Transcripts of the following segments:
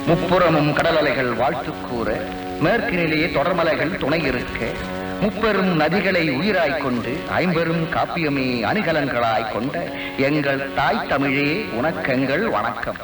முப்புறமும் கடல் அலைகள் வாழ்த்து கூற, மேற்கினிலேயே தொடர்மலைகள் துணை இருக்க, முப்பெரும் நதிகளை உயிராய்க் கொண்டு ஐம்பெரும் காப்பியமே அணிகலன்களாய் கொண்ட எங்கள் தாய் தமிழே உனக்கெங்கள் வணக்கம்.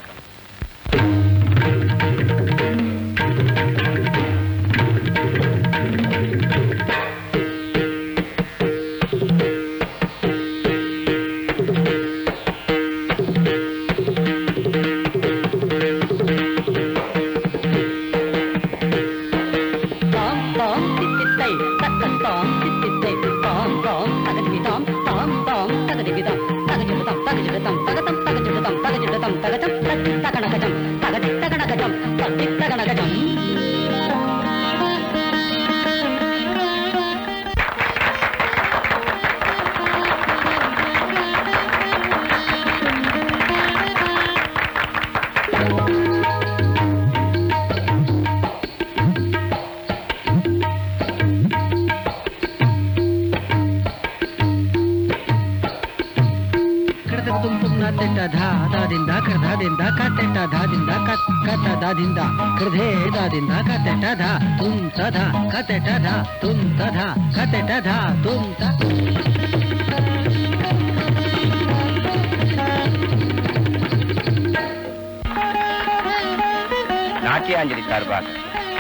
நாட்டியாஞ்சலி சார்பாக,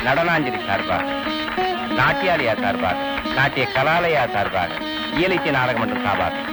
நடனாஞ்சலி சார்பாக, நாட்டியாலயா சார்பாக, நாட்டிய கலாலயா சார்பாக, இயலிசை நாடகமன்ற சார்பாக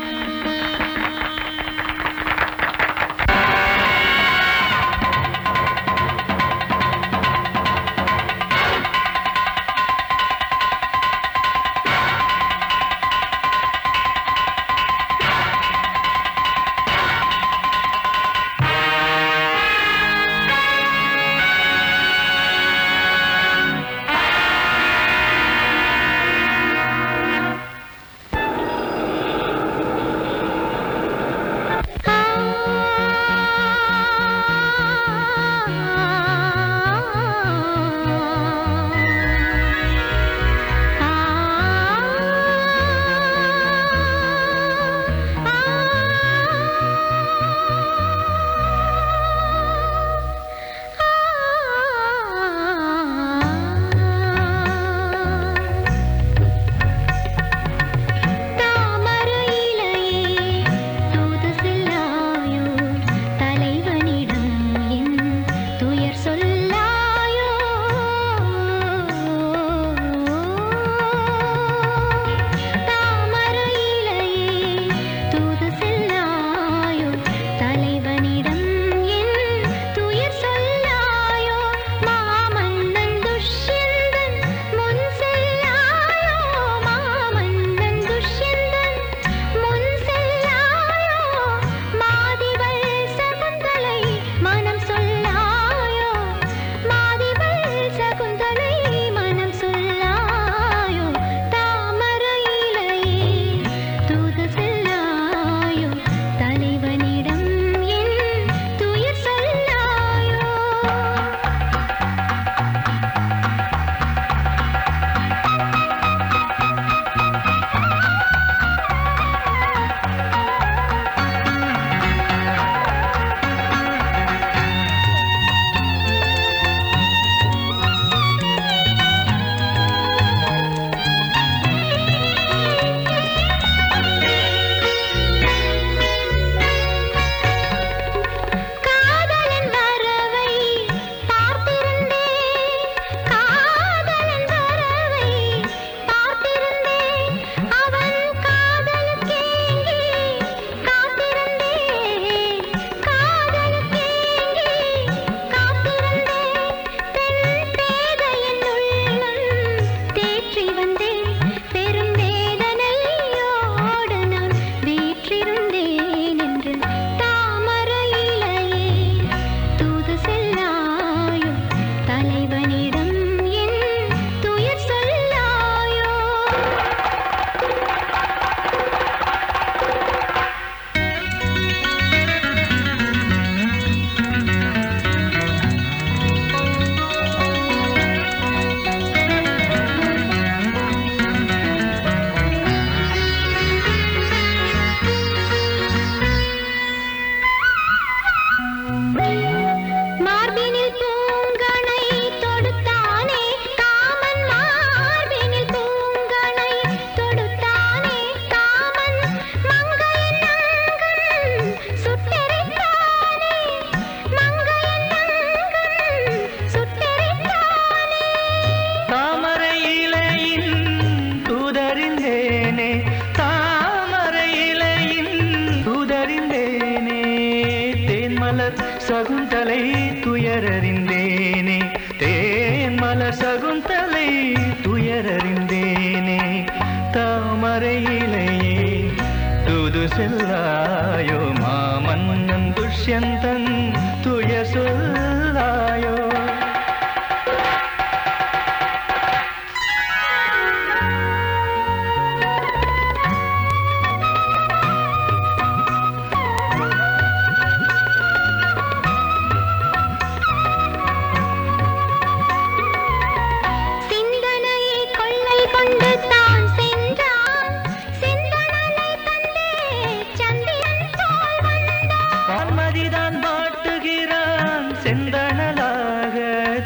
தேன்மலர் சகுந்தலை துயரறிந்தேனே தேன்மலர் சகுந்தலை துயரறிந்தேனே தாமரையிலேயே தூது செல்லாயோ மாமன்னன் துஷ்யந்தன் துயர் சொல்லாயோ செந்தணலாக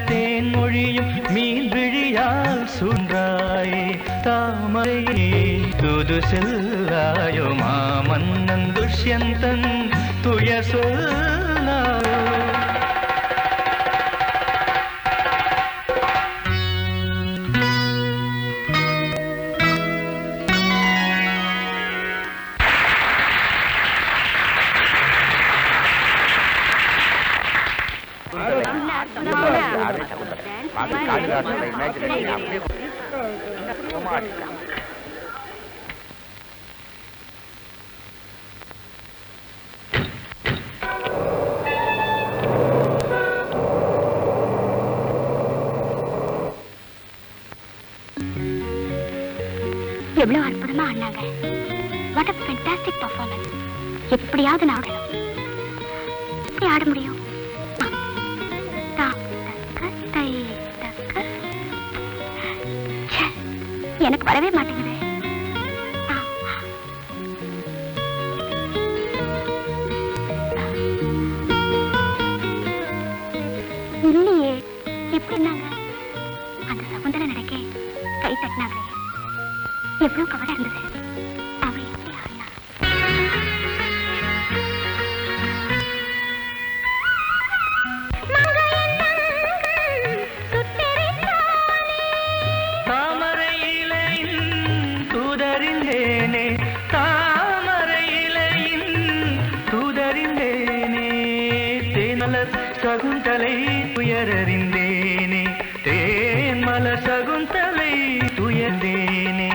தேன்மொழியும் மீன் விழியால் சுன்றாயே தாமரையே தூது செல்லாயோ மாமன்னன் துஷ்யந்தன் துயர் சொல்லாயோ எவ்வளவு அற்புதமா ஆடினாங்க. What a fantastic performance. எப்படியாவது நான் ஆடணும். எப்படி ஆட முடியும்? எனக்கு வரவே மாட்டேங்குது. இல்லையே, எப்படி இருந்தாங்க? அந்த சகுந்தலை நடக்க கை தட்டினாங்களே, எவ்வளவு கவலை இருந்தது. அவள் எப்படி ஆடினா? சகுந்தலை துயரறிந்தேனே தேன்மலர் சகுந்தலை துயர்ந்தேனே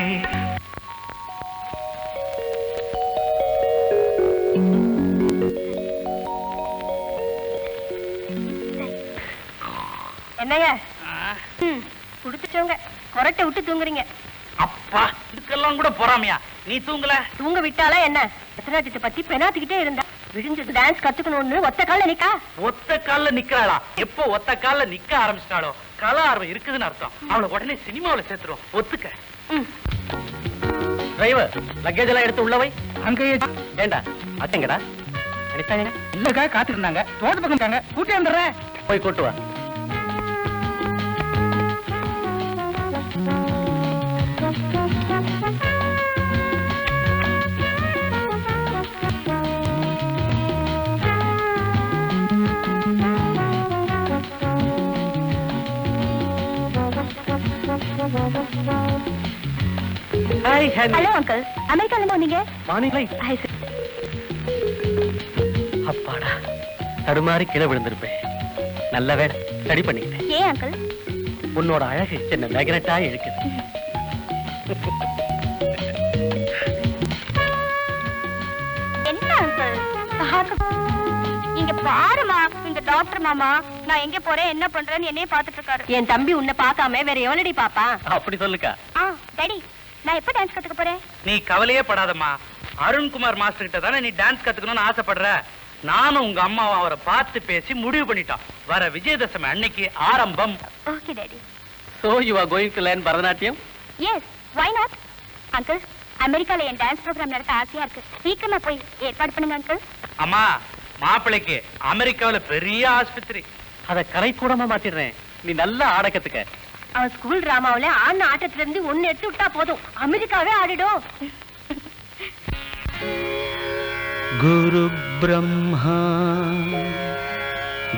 என்னங்க குடுத்துட்டவங்க கொரட்டை விட்டு தூங்குறீங்க. அப்பா இதுக்கெல்லாம் கூட பொறாமையா? நீ தூங்கல? தூங்க விட்டாலே என்ன? ரத்னாஜித்தை பத்தி பெனாத்திக்கிட்டே இருந்தா விழுந்தது டான்ஸ் கத்துக்கணும்னு ஒத்த கால்ல நிக்கா. ஒத்த கால்ல நிக்கிறாளா? எப்போ ஒத்த கால்ல நிக்க ஆரம்பிச்சிட்டாளோ கலா ஆர்வம் இருக்குதுன்னு அர்த்தம். அவளை உடனே சினிமாவில சேர்த்துரும். ஒத்துக்க. டிரைவர், லக்கேஜ் எல்லாம் எடுத்து உள்ளவை. அங்கேயே ஏண்டா அத்தங்கடா நினைச்சாங்க? இல்லக்கா, காத்திருந்தாங்க. தோட்ட பக்கம் இருக்காங்க. கூட்டி வந்துடுறேன். போய் கூட்டு வா. ஹலோ அங்கிள், அமெரிக்கால இருந்து வந்தீங்க? மார்னிங். அப்பாடா, தடுமாறி கீழே விழுந்திருப்பேன். நல்ல வேலை ஸ்டடி பண்ணிக்கிட்டேன். ஏன் அங்கிள்? உன்னோட அழகு என்ன மேக்னெட்டா இழுக்குது. என்ன அங்கிள் இங்க பாருமா, இந்த டாக்டர் மாமா நான் எங்க போறேன் என்ன பண்றேன்னு என்னைய பாத்துட்டு இருக்காரு. என் தம்பி உன்னை பார்க்காம வேற எவனடி பாப்பா? அப்படி சொல்லுக்கா. டாடி, நான் எப்ப டான்ஸ் கத்துக்க போறேன்? நீ கவலையே படாதம்மா. அருண்குமார் மாஸ்டர் கிட்ட தானே நீ டான்ஸ் கத்துக்கணும்னு ஆசைப்படுற. நானும் உங்க அம்மாவும் அவரை பார்த்து பேசி முடிவு பண்ணிட்டோம். வர விஜயதசமி அன்னைக்கு ஆரம்பம். Okay daddy. So you are going to learn Bharatanatyam? Yes, why not? Uncle, அமெரிக்கால என் டான்ஸ் ப்ரோகிராம் நடத்த ஆசையா இருக்கு. சீக்கிரமா போய் ஏற்பாடு பண்ணுங்க அங்கிள். அம்மா, மாப்பிளைக்கு அமெரிக்காவில பெரிய ஆஸ்பத்திரி. அத கரை கூடமா மாத்திடுறேன். நீ நல்லா ஆட கத்துக்க. அவன் ஸ்கூல் டிராமாவில ஆன ஆட்டத்துல இருந்து ஒன்னு எடுத்து விட்டா போதும், அமெரிக்காவே ஆடிடும். குரு பிரம்மா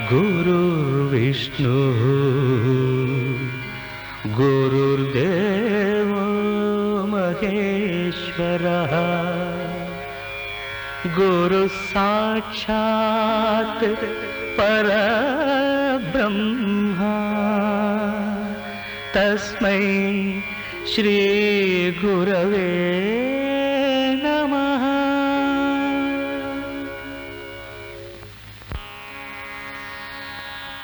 குரு விஷ்ணு குருர்தேவோ மகேஸ்வரः गुरु साक्षात् परब्रह्मा तस्मै श्री गुरवे नमः.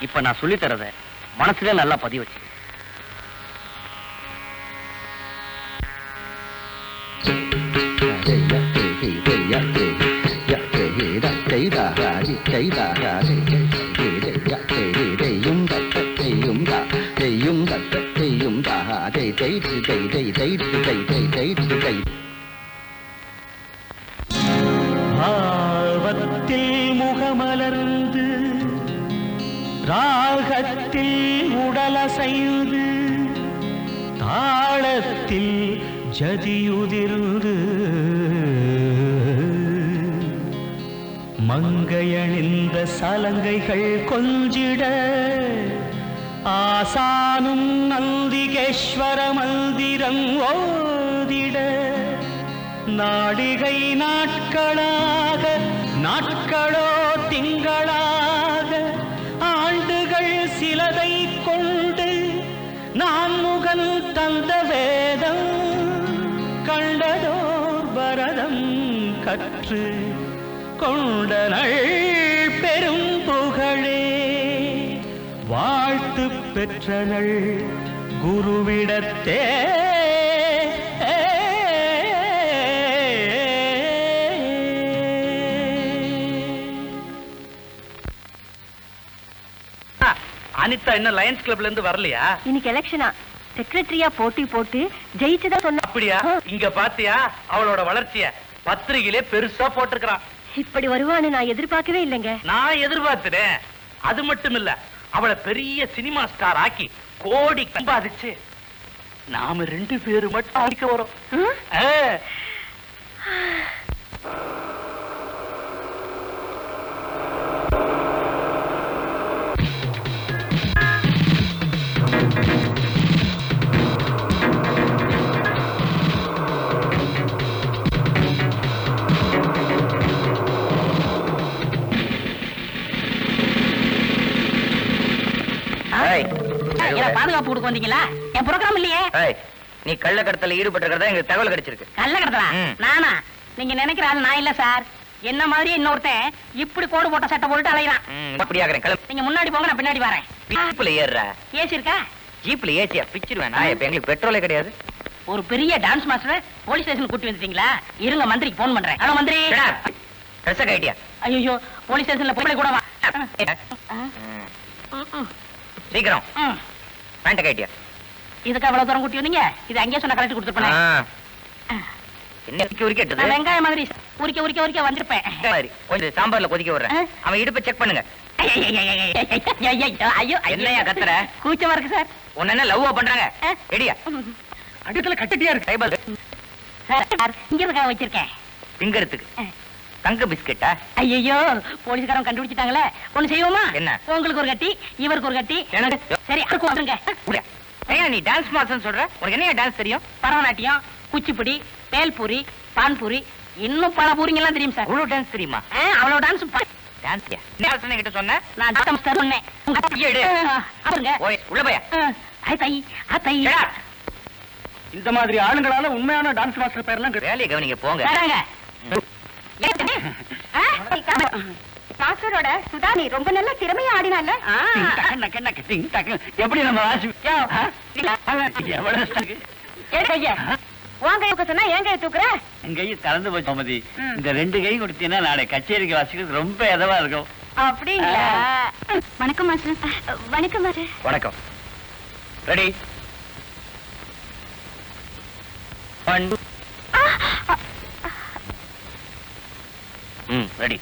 இப்ப நான் சொல்லி தரத மனசுல நல்லா பதிவு வச்சு. பாவத்தில் முகமலர்ந்து ராகத்தில் உடலசைந்து தாளத்தில் ஜதியுதிர்ந்து மங்கையணிந்த சலங்கைகள் கொஞ்சிட ஆசானும் நந்திகேஸ்வர மந்திரம் ஓதிட நாடிகை நாட்களாக நாட்களோ திங்களாக ஆண்டுகள் சிலதை கொண்டு நான் முகன் தந்த வேதம் கண்டதோர் பரதம் கற்று கொண்டனள் பெரும் புகழே வாழ்த்து பெற்றனள் குருவிடத்தே. அனிதா இன்னும் லயன்ஸ் கிளப்ல இருந்து வரலையா? இன்னைக்கு எலெக்ஷனா செக்ரட்டரியா போட்டி போட்டு ஜெயிச்சதா சொன்ன. அப்படியா? இங்க பாத்தியா அவளோட வளர்ச்சிய? பத்திரிகையிலே பெருசா போட்டிருக்கான். இப்படி வருவான்னு நான் எதிர்பார்க்கவே இல்லைங்க. நான் எதிர்பார்த்தேன். அது மட்டும் இல்ல, அவளை பெரிய சினிமா ஸ்டார் ஆக்கி கோடி சம்பாதிச்சு நாம 2 பேரும் மட்டும் ஆடிக்க வரோம். பாதுகாப்பு கொடுக்க வந்தீங்களா? என் புரோகிராம் இல்லையே. நீ கள்ளக்கடத்தல ஈடுபட்டிருக்கிறதா எங்களுக்கு தகவல் கிடைச்சிருக்கு. கள்ளக்கடத்தலா? நானா? நீங்க நினைக்கிற ஆள் நான் இல்ல சார். என்ன மாதிரி இன்னொருத்தன் இப்படி கோடு போட்ட சட்டை போட்டு அலையறான். நீங்க முன்னாடி போங்க, நான் பின்னாடி வரேன். ஜீப்ல ஏறுற? ஏசி இருக்கா? ஜீப்ல ஏசியா? பிச்சிருவேன். நான் இப்ப எங்களுக்கு பெட்ரோலே கிடையாது. ஒரு பெரிய டான்ஸ் மாஸ்டர் போலீஸ் ஸ்டேஷன் கூட்டி வந்துட்டீங்களா? இருங்க, மந்திரிக்கு போன் பண்றேன். ஹலோ மந்திரி. Dress idea? ஐயோ, போலீஸ் ஸ்டேஷன்ல பொம்பளை கூட வா. சீக்கிரம் பேண்ட் கைட்டியா? இதுக்கு அவ்வளவு தூரம் கூட்டி வந்தீங்க? இது அங்கேயே சொன்ன கரெக்ட் கொடுத்துருப்பேன். என்ன உரிக்கட்டது? வெங்காயம் மாதிரி உரிக்க வந்திருப்பேன். கொஞ்சம் சாம்பார்ல கொதிக்க விடுறேன். அவன் இடுப்பை செக் பண்ணுங்க. ஐயோ, என்னையா கத்துற? கூச்சமா இருக்கு சார். உன்ன என்ன லவ்வா பண்றாங்க? ரெடியா? அடுத்துல கட்டிட்டியா இருக்கு. டைபிள் சார் இங்க இருக்க வச்சிருக்கேன். திங்கறதுக்கு தங்க பிஸ்கெட்டா? ஐயோ, போலீஸ்காரன் கண்டுபிடிச்சிட்டாங்களே. ஒண்ணு செய்வோமா? என்ன? உங்களுக்கு ஒரு கட்டி, இவருக்கு ஒரு கட்டி. எனக்கு சரி, அதுக்கு வந்துருங்க. ஏன் நீ டான்ஸ் மாஸ்டர்னு சொல்ற? உனக்கு என்ன டான்ஸ் தெரியும்? பரதநாட்டியம், குச்சிப்புடி, பேல்பூரி, பான்பூரி, இன்னும் பல பூரிங்க எல்லாம் தெரியும் சார். அவ்வளவு டான்ஸ் தெரியுமா? அவ்வளவு டான்ஸ். டான்ஸ்யா? என்ன கிட்ட சொன்ன? நான் டான்ஸ் சொன்னேன். உள்ள போயா? இந்த மாதிரி ஆளுங்களால உண்மையான டான்ஸ் மாஸ்டர் பேர்லாம் வேலையை கவனிங்க போங்க. மாஸ்டரோட சுதா நீ ரொம்ப நல்ல திறமையா ஆடினால. எப்படி நம்ம சொன்னா என் கையை தூக்குற? என் கையை கலந்து போச்சு கோமதி. இந்த 2 கை கொடுத்தீங்கன்னா நாளை கச்சேரிக்கு வாசிக்கிறது ரொம்ப எதவா இருக்கும். அப்படிங்களா? வணக்கம் மாஸ்டர். வணக்கம் மாஸ்டர். வணக்கம். ரெடி? 1 ரெடி.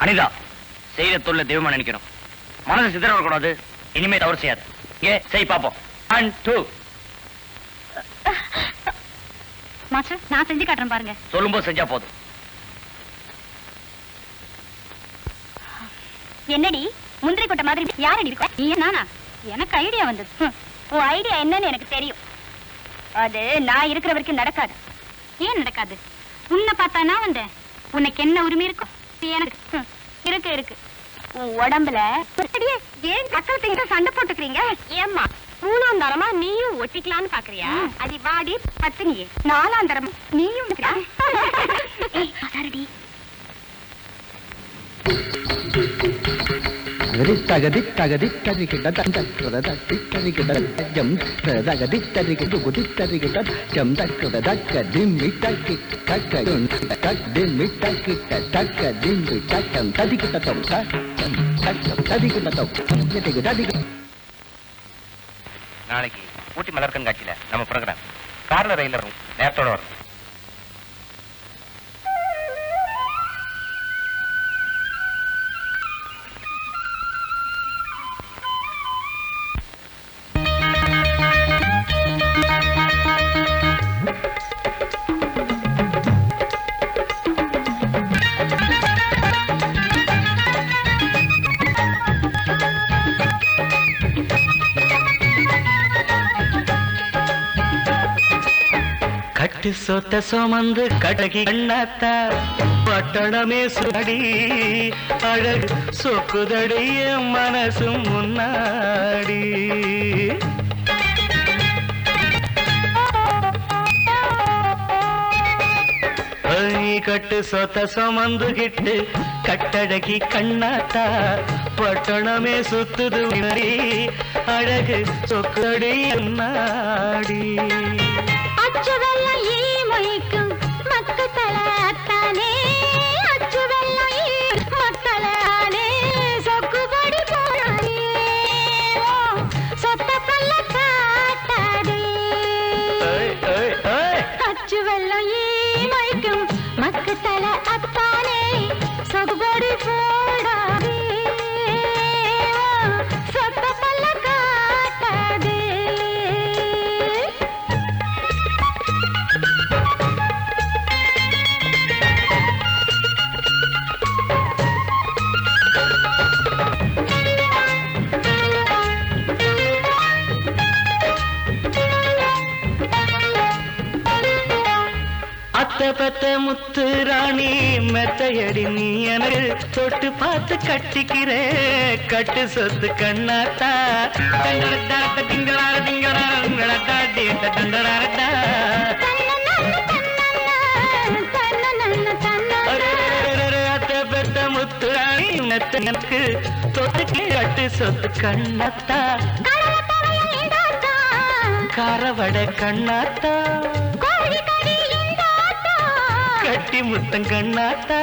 அனிதா, செய்த தொல்ல தெய்வமா நினைக்கணும். மனசு சிதற வரக்கூடாது. இனிமே தவறு செய்யாது. செய் பாப்போம். 1 2. மாஸ்டர், நான் செஞ்சு காட்டுறேன் பாருங்க. சொல்லும்போது செஞ்சா போதும். என்னடி முந்திரி கொட்டை மாதிரி யாரடி இருக்க? நீ நானா? எனக்கு ஐடியா வந்தது. உன் ஐடியா என்னன்னு எனக்கு தெரியும். அது நான் இருக்கிற வரைக்கும் நடக்காது. ஏன் நடக்காது? உன்னை பார்த்தா நான் வந்தேன். உனக்கு என்ன உரிமை இருக்கும்? எனக்கு இருக்கு இருக்கு. உன் உடம்புல ஏன் பக்கத்துல சண்டை போட்டுக்கிறீங்க? ஏம்மா 3ஆம் தரமா நீயும் ஒட்டிக்கலான்னு பாக்குறியா? அடி வாடி பத்தினியே. 4ஆம் தரமா நீயும் சாரடி. தகதி தகதி தரிகிட்ட தந்தக்கிறது தரிகிட்ட ஜம் தகதி தரிகிட்டு குதி தரிகிட்ட ஜம் தக்கிறது தக்க திம்மி தக்கி தக்க தக் திம்மி தக்கி தக்க திம்மி தக்கம் ததிகிட்ட தம் தக்கம் ததிகிட்ட தம் ததிகிட்ட. நாளைக்கு ஊட்டி மலர் கண்காட்சியில நம்ம ப்ரோக்ராம் கார்ல ரயில்ல வரும், நேரத்தோட வரும். கட்டு சொத்த சுமந்து கடகி கண்ணாத்தா பட்டணமே சுடி அழகு சொக்குதடிய மனசும் முன்னாடி. கட்டு சொத்த சுமந்துகிட்டு கட்டழகி கண்ணாத்தா பட்டணமே சுத்துது அழகு சொக்குதடிய முன்னாடி. அச்சுவெல்லாம் ஈமொய்க்கும் மக்கத்தலாத்தானே, அச்சுவெல்லாம் மக்களானே சொக்குபடி போனானே, சொத்த பல்ல காட்டாதே. அச்சுவெல்லாம் ஈமொய்க்கும் மக்கத்தல அத்தானே சொக்குபடி போடாதே, சொத்த பல்ல காட்டாதே. அத்தை பத்த முத்து ராணி மெத்தையடி நீ எனக்கு தொட்டு பார்த்து கட்டிக்கிறே கட்டு சொத்து கண்ணாத்தா. திங்களார திங்களாரா தண்டராரட்டா. அத்தை பெத்த முத்து ராணி மெத்த எனக்கு தொட்டு கட்டு சொத்து கண்ணாத்தா. காரவட கண்ணாத்தா கட்டி முத்தம் கண்ணாத்தா.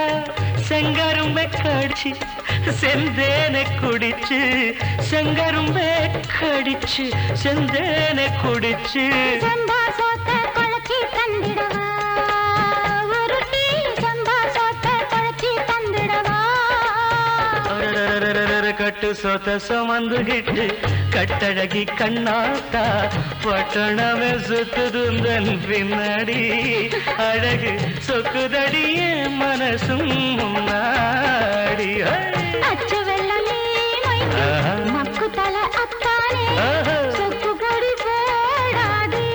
செங்கரும்பை கடிச்சு செந்தேனை குடிச்சு, செங்கரும்பை கடிச்சு செந்தேனை குடிச்சு. கட்டு சொத்த சுமந்துகிட்டு கட்டழகி கண்ணாத்தா பட்டணமே சுத்துதுந்தன் பின்னாடி அழகு சொக்குதடியே மனசும் முன்னாடி. மக்குத்தல அத்தானே சொக்குபடி போடாதே,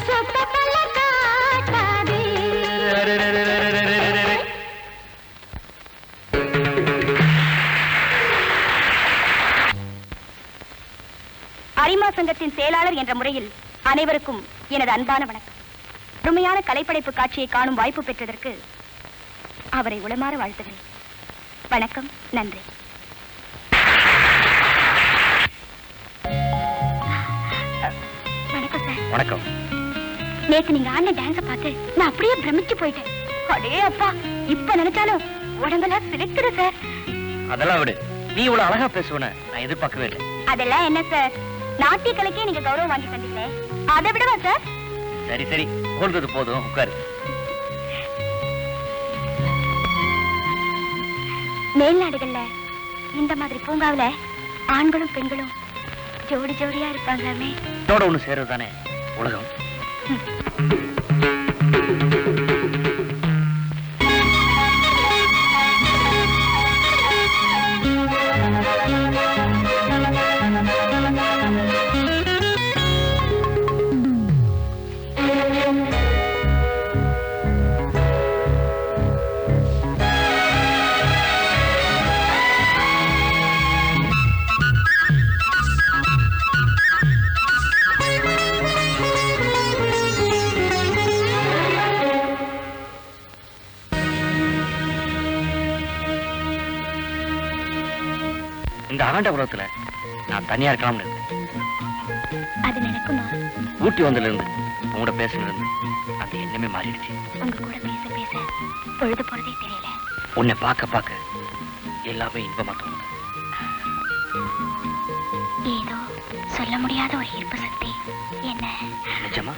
சொத்த பல்ல காட்டாதே. அரிமா சங்கத்தின் செயலாளர் என்ற முறையில் அனைவருக்கும் எனது அன்பான வணக்கம். அருமையான கலைப்படைப்பு காட்சியை காணும் வாய்ப்பு பெற்றதற்கு அவரை உளமாற வாழ்த்துகிறேன். வணக்கம், நன்றி. வணக்கம் சார். வணக்கம். நேத்து நீங்க ஆடின டான்ஸ பார்த்து நான் அப்படியே பிரமிச்சு போயிட்டேன். அடே அப்பா, இப்ப நினைச்சாலும் உடம்பெல்லாம் சிரிக்குது சார். அதெல்லாம் விடு, நீ இவ்வளவு அழகா பேசுவன நான் எதிர்பார்க்கவே இல்லை. அதெல்லாம் என்ன சார், நாட்டிய கலைக்கே நீங்க கௌரவம் வாங்கி தந்தீங்களே, அதை விடவா சார்? சரி சரி, போல்றது போதும், உட்காரு. மேல்நாடுகள்ல இந்த மாதிரி பூங்காவில ஆண்களும் பெண்களும் ஜோடி ஜோடியா இருப்பாங்களாமே. இதோட ஒண்ணு சேருது தானே உலகம். ஆண்டபுரத்துல நான் தனியா இருக்கலாம்னு இருந்தேன். அது நடக்குமா? ஊட்டி வந்ததுல இருந்து உங்களோட பேசுனதுல இருந்து அந்த எண்ணமே மாறிடுச்சு. உங்க கூட பேச பேச பொழுது போறதே தெரியல. உன்னை பார்க்க பார்க்க எல்லாமே இன்பமா தோணுது. ஏதோ சொல்ல முடியாத ஒரு ஈர்ப்பு சக்தி என்ன. நிஜமா?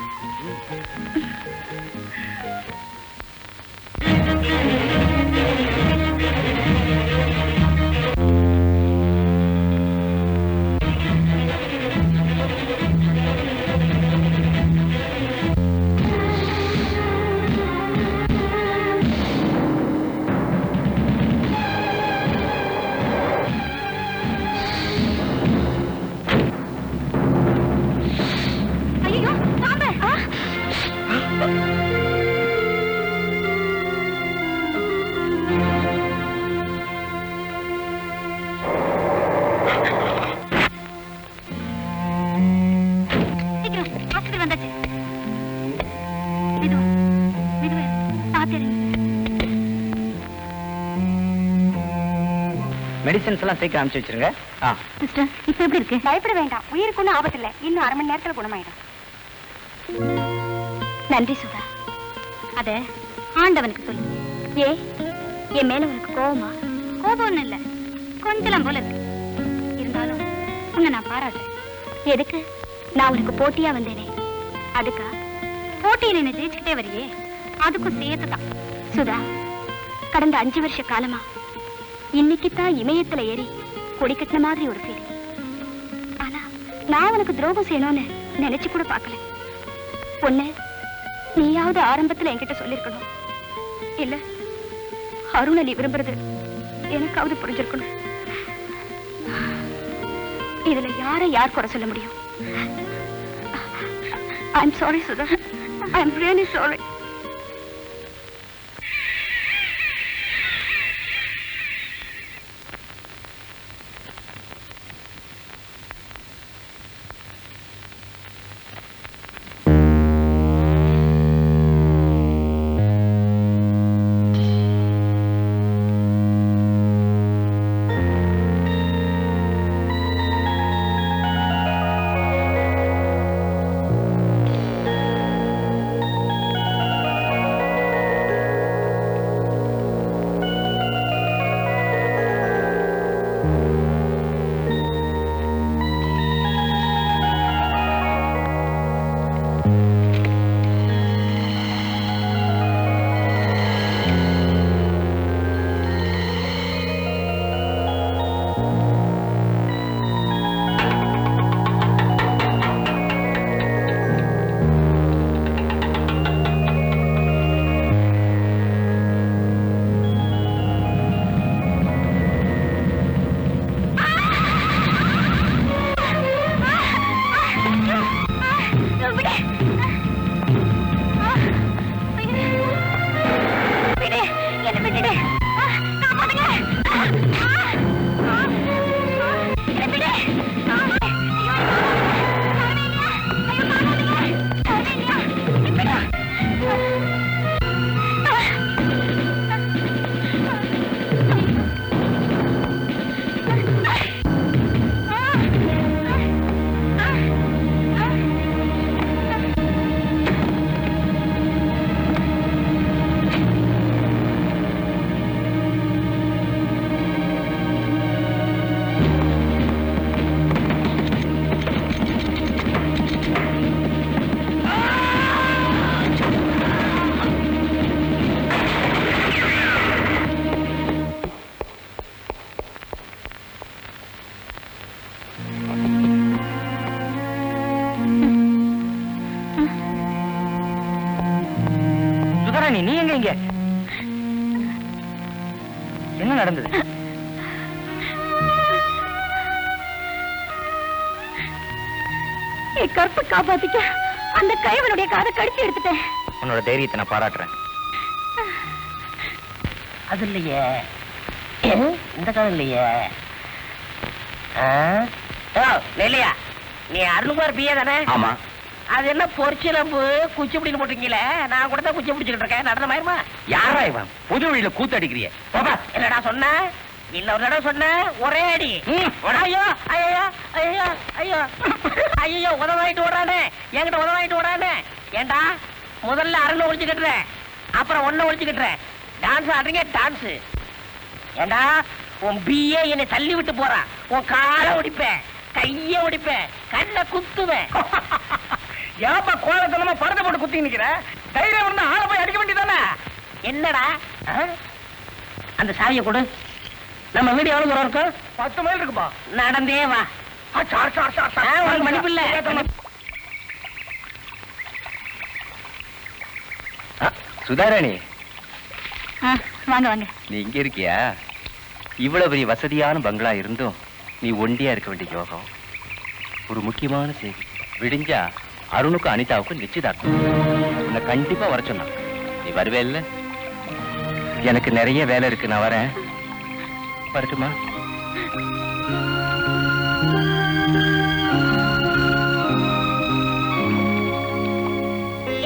ஐயோ பாம்பு! சீக்கிரம் ஆஸ்பத்திரி வந்தாச்சு. மெதுவா மெதுவா சாத்திருங்க. மெடிசன்ஸ் எல்லாம் சீக்கிரம் அனுப்பிச்சு வச்சிருங்க. சிஸ்டர் இப்ப எப்படி இருக்கு? பயப்பட வேண்டாம், உயிருக்கு ஒன்றும் ஆபத்து இல்லை. இன்னும் அரை மணி நேரத்துல குணமாயிடும். நன்றி சுதா. அத ஆண்டவனுக்கு சொல்லு. ஏ என் மேல உனக்கு கோவமா? கோபம் ஒண்ணும் இல்ல, கொஞ்சம் போல இருக்கு. இருந்தாலும் உன்னை நான் பாராட்டுறேன். எதுக்கு? நான் உனக்கு போட்டியா வந்தேனே அதுக்கா? போட்டியில என்ன ஜெயிச்சுக்கிட்டே வரியே, அதுக்கும் சேர்த்துதான். சுதா, கடந்த 5 வருஷ காலமா இன்னைக்குத்தான் இமயத்துல ஏறி கொடி கட்டின மாதிரி ஒரு ஃபீலிங். ஆனா நான் உனக்கு துரோகம் செய்யணும்னு நினைச்சு கூட பார்க்கல. பொண்ணு, நீயாவது ஆரம்பத்துல என்கிட்ட சொல்லிருக்கணும். இல்ல அருணை நீ விரும்புறது எனக்காவது புரிஞ்சிருக்கணும். இதுல யார் குறை சொல்ல முடியும்? I'm sorry Sudha, I'm really sorry. நீ எங்க இங்க? என்ன நடந்தது? என் கற்பை காப்பாத்திக்க அந்த கைவனுடைய காதை கடிச்சு எடுத்துட்டேன். உன்னோட தைரியத்தை நான் பாராட்டுறேன். அது இல்லையே, இந்த காலம் இல்லையே. இல்லையா, நீ அருள்குமார் பிஏ தானே? ஆமா. அது என்ன பொறிச்சிலம்பு குச்சி பிடின்னு போட்டீங்களே, நான் கூட தான் குச்சி பிடிச்சிக்கிட்டு இருக்கேன். நடந்த மாதிரிமா? யாரா இவன்? புது வழியில கூத்தடிக்கிறிய? என்னடா சொன்ன? இன்னொரு தடவை சொன்ன ஒரே அடி. ஐயோ ஐயோ ஐயோ ஐயோ ஐயோ உதவாயிட்டு ஓடானே, என்கிட்ட உதவாயிட்டு ஓடானே. ஏண்டா முதல்ல அருணை ஒழிச்சு கட்டுறேன், அப்புறம் ஒன்ன ஒழிச்சு கட்டுறேன். டான்ஸ் ஆடுறீங்க டான்ஸ். ஏண்டா உன் பிஏ என்னை தள்ளி விட்டு போறான். உன் காலை ஒடிப்பேன், கைய ஒடிப்பேன், கண்ணை குத்துவேன். ஏப்பா கோலத்தனமா படத்தை போட்டு குத்தி நிக்கிற? தைரியம் இருந்தா ஆளை போய் அடிக்க வேண்டியதானே? என்னடா அந்த சாவியை கொடு. நம்ம வீடு எவ்வளவு தூரம் இருக்கும்? 10 மைல் இருக்குப்பா. நடந்தே வா. உனக்கு மன்னிப்பு இல்ல. சுதாராணி, வாங்க வாங்க. நீ இங்க இருக்கியா? இவ்வளவு பெரிய வசதியான பங்களா இருந்தும் நீ ஒண்டியா இருக்க வேண்டிய யோகம். ஒரு முக்கியமான செய்தி, விடிஞ்சா அருணுக்கும் அனிதாவுக்கும் நிச்சயதார்த்தம். உன்னை கண்டிப்பா வர சொன்னான். நீ வருவே இல்ல? எனக்கு நிறைய வேலை இருக்கு, நான் வரேன். வரட்டுமா?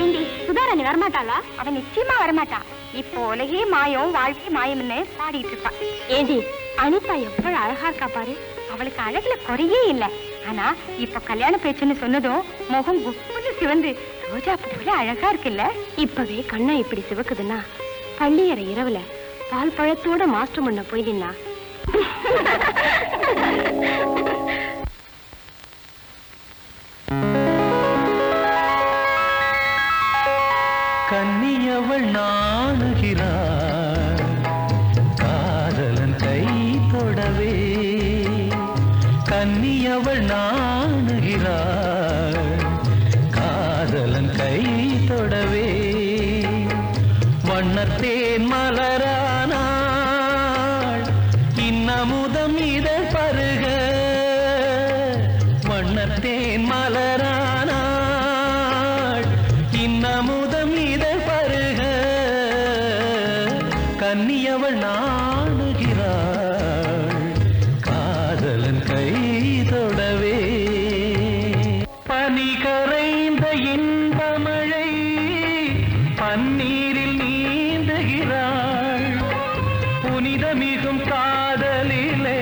ஏண்டி சுதாராணி வரமாட்டாளா? அவ நிச்சயமா வரமாட்டா. இப்போ உலகே மாயம் வாழ்க்கை மாயம்னு பாடிட்டு இருப்பா. ஏண்டி அனிதா எவ்வளவு அழகா இருக்கா பாரு. அவளுக்கு அழகுல குறையே இல்ல. ஆனா இப்ப கல்யாண பேச்சுன்னு சொன்னதும் முகம் குப்புன்னு சிவந்து ரோஜா பூ போல அழகா இருக்குல்ல. இப்பவே கண்ணா இப்படி சிவக்குதுன்னா பள்ளியற இரவுல பால் பழத்தோட மாஸ்டர் முன்ன போய் நின்னா கன்னியவள் நாணுகிறாள், காதலன் கை தொடவே. கன்னியவள் நாணுகிறாள், காதலன் கை தொடவே. வண்ணத்தேன் மலரானாள், இன்னமுதம் இதழ் பருக. வண்ணத்தேன் மலரானாள், இன்னமுதம் இதழ் பருக. கன்னியவள் நாணுகிறாள், காதலன் கை தொடவே. பனி கரைந்த இன்பமழை பன்னீரில் நீந்துகிறாள், புனிதமிகும் காதலிலே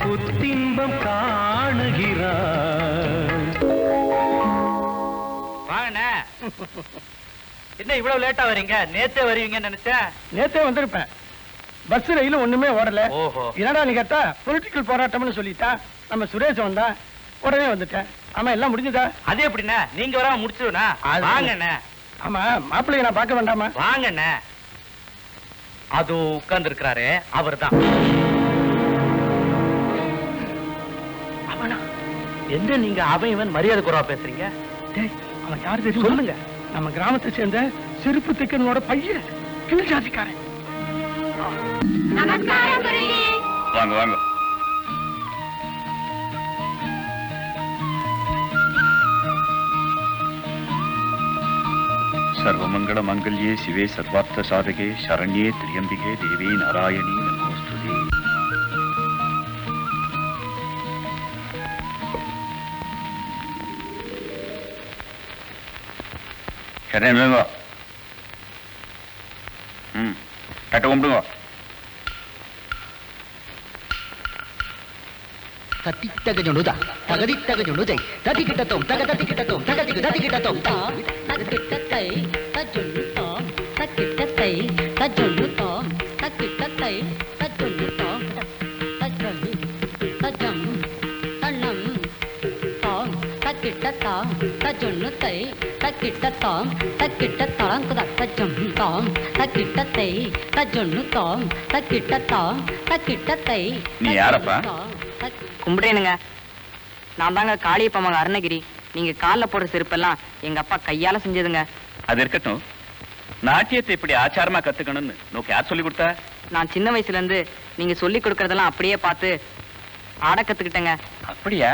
புத்தின்பம் காணுகிறாள். வாங்கண்ணே. என்ன இவ்வளவு லேட்டா வரீங்க? நேத்தே வருவீங்கன்னு நினைச்சேன். நேத்தே வந்திருப்பேன். பஸ் ரயிலும் ஒண்ணுமே ஓடல. ஓஹோ. என்னடா நீ கேட்டா பொலிட்டிக்கல் போராட்டம்னு சொல்லிட்டா. நம்ம சுரேஷ் வந்தா உடனே வந்துட்டேன். ஆமா எல்லாம் முடிஞ்சதா? அது எப்படிண்ணே நீங்க வராம முடிச்சிருவா? அது- வாங்கண்ணே. ஆமா மாப்பிள்ளைய நான் பார்க்க வேண்டாமா? வாங்கண்ணே. அது உட்கார்ந்து இருக்கிறாரு அவர்தான். அவனா? என்ன நீங்க அவன் இவன் மரியாதை குறைவா பேசுறீங்க? டேய், அவன் யாரு தெரியும்? சொல்லுங்க. நம்ம கிராமத்தை சேர்ந்த செருப்பு திக்கனோட பையன், கீழ் ஜாதிக்காரன். வாங்க வாங்க. सर्वमंगल मंगल्ये शिवे सर्वार्थ साधके शरण्ये त्र्यंबिके देवी नारायणी नमोस्तुते. शरण लेंगो. कट कुंबड़ो. தத்தித்தகஜுனுதா தகதித்தகஜுனுதை ததிகிட்டத்தோம் தகததிகிட்டத்தோம் தகதிகிட்டத்தோம் தக்கிட்டத்தை தஜொன்னுதோம் தக்கிட்டத்தை தஜொன்னுதோம் தக்கிட்டத்தை தஜொன்னுதோம் தஜொன்னி தஜம் தன்னம் தோம் தக்கிட்டத்தோம் தஜொன்னுதை தக்கிட்டத்தோம் தக்கிட்டத்தோம் தஜம் தோம் தக்கிட்டத்தை தஜொன்னுதோம் தக்கிட்டத்தோம் தக்கிட்டத்தை. நீ யாரப்பா? கும்பிடுறேனுங்க. நான் தாங்க காளியப்ப மக அருணகிரி. நீங்க கால்ல போடுற செருப்பெல்லாம் எங்க அப்பா கையால செஞ்சதுங்க. அது இருக்கட்டும். நாட்டியத்தை இப்படி ஆச்சாரமா கத்துக்கணும்னு நோக்கு யார் சொல்லி கொடுத்தா? நான் சின்ன வயசுல இருந்து நீங்க சொல்லி கொடுக்கறதெல்லாம் அப்படியே பார்த்து ஆட கத்துக்கிட்டேங்க. அப்படியா?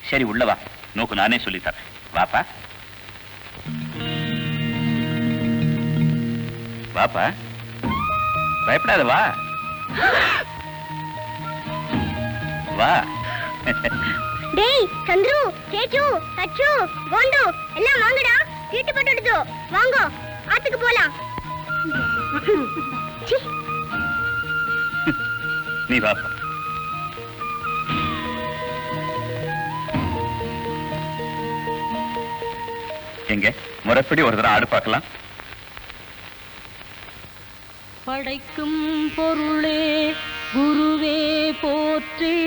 சரி உள்ள வா, நோக்கு நானே சொல்லி தரேன். வாப்பா வாப்பா, பயப்படாத வா வா. டேய் சந்துரு, சேச்சு, சச்சு, கோண்டு எல்லாம் வாங்கடா. சீட்டு போட்டுடுதோ வாங்க, ஆத்துக்கு போலாம். நீ வா. எங்க முறைப்படி ஒரு தடவை ஆடு பார்க்கலாம். படைக்கும் பொருளே குருவே போற்றி,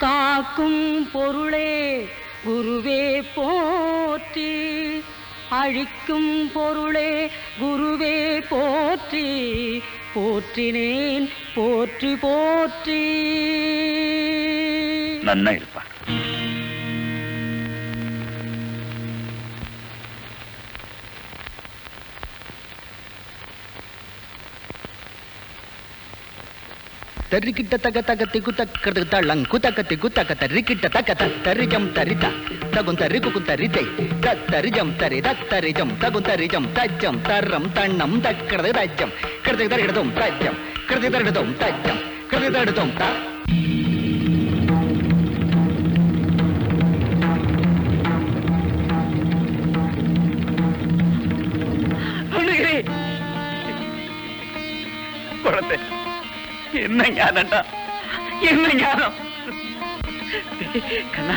காக்கும் பொருளே குருவே போற்றி, அழிக்கும் பொருளே குருவே போற்றி, போற்றினேன் போற்றி போற்றி. நன்னா இருப்பா. தரிக்கிட்ட தக தகத்தி குத்தக்கிறது தள்ளங் குத்தக்கத்தி குத்தக்க தரிக்கிட்ட தக்க தரிஜம் தரித தகும் தரிக்கு குத்தரித்தை தரிஜம் தரி தரிஜம் தகும் தரிஜம் தஜ்ஜம் தர்ரம் தண்ணம் தக்கிறது தஜ்ஜம் கிருதி தரிடதும் தஜ்ஜம் கிருதி தரிடதும் தஜ்ஜம் கிருதி தரிடதும் த. குழந்தை என்ன ஞானம்டா, என்ன ஞானம் கண்ணா.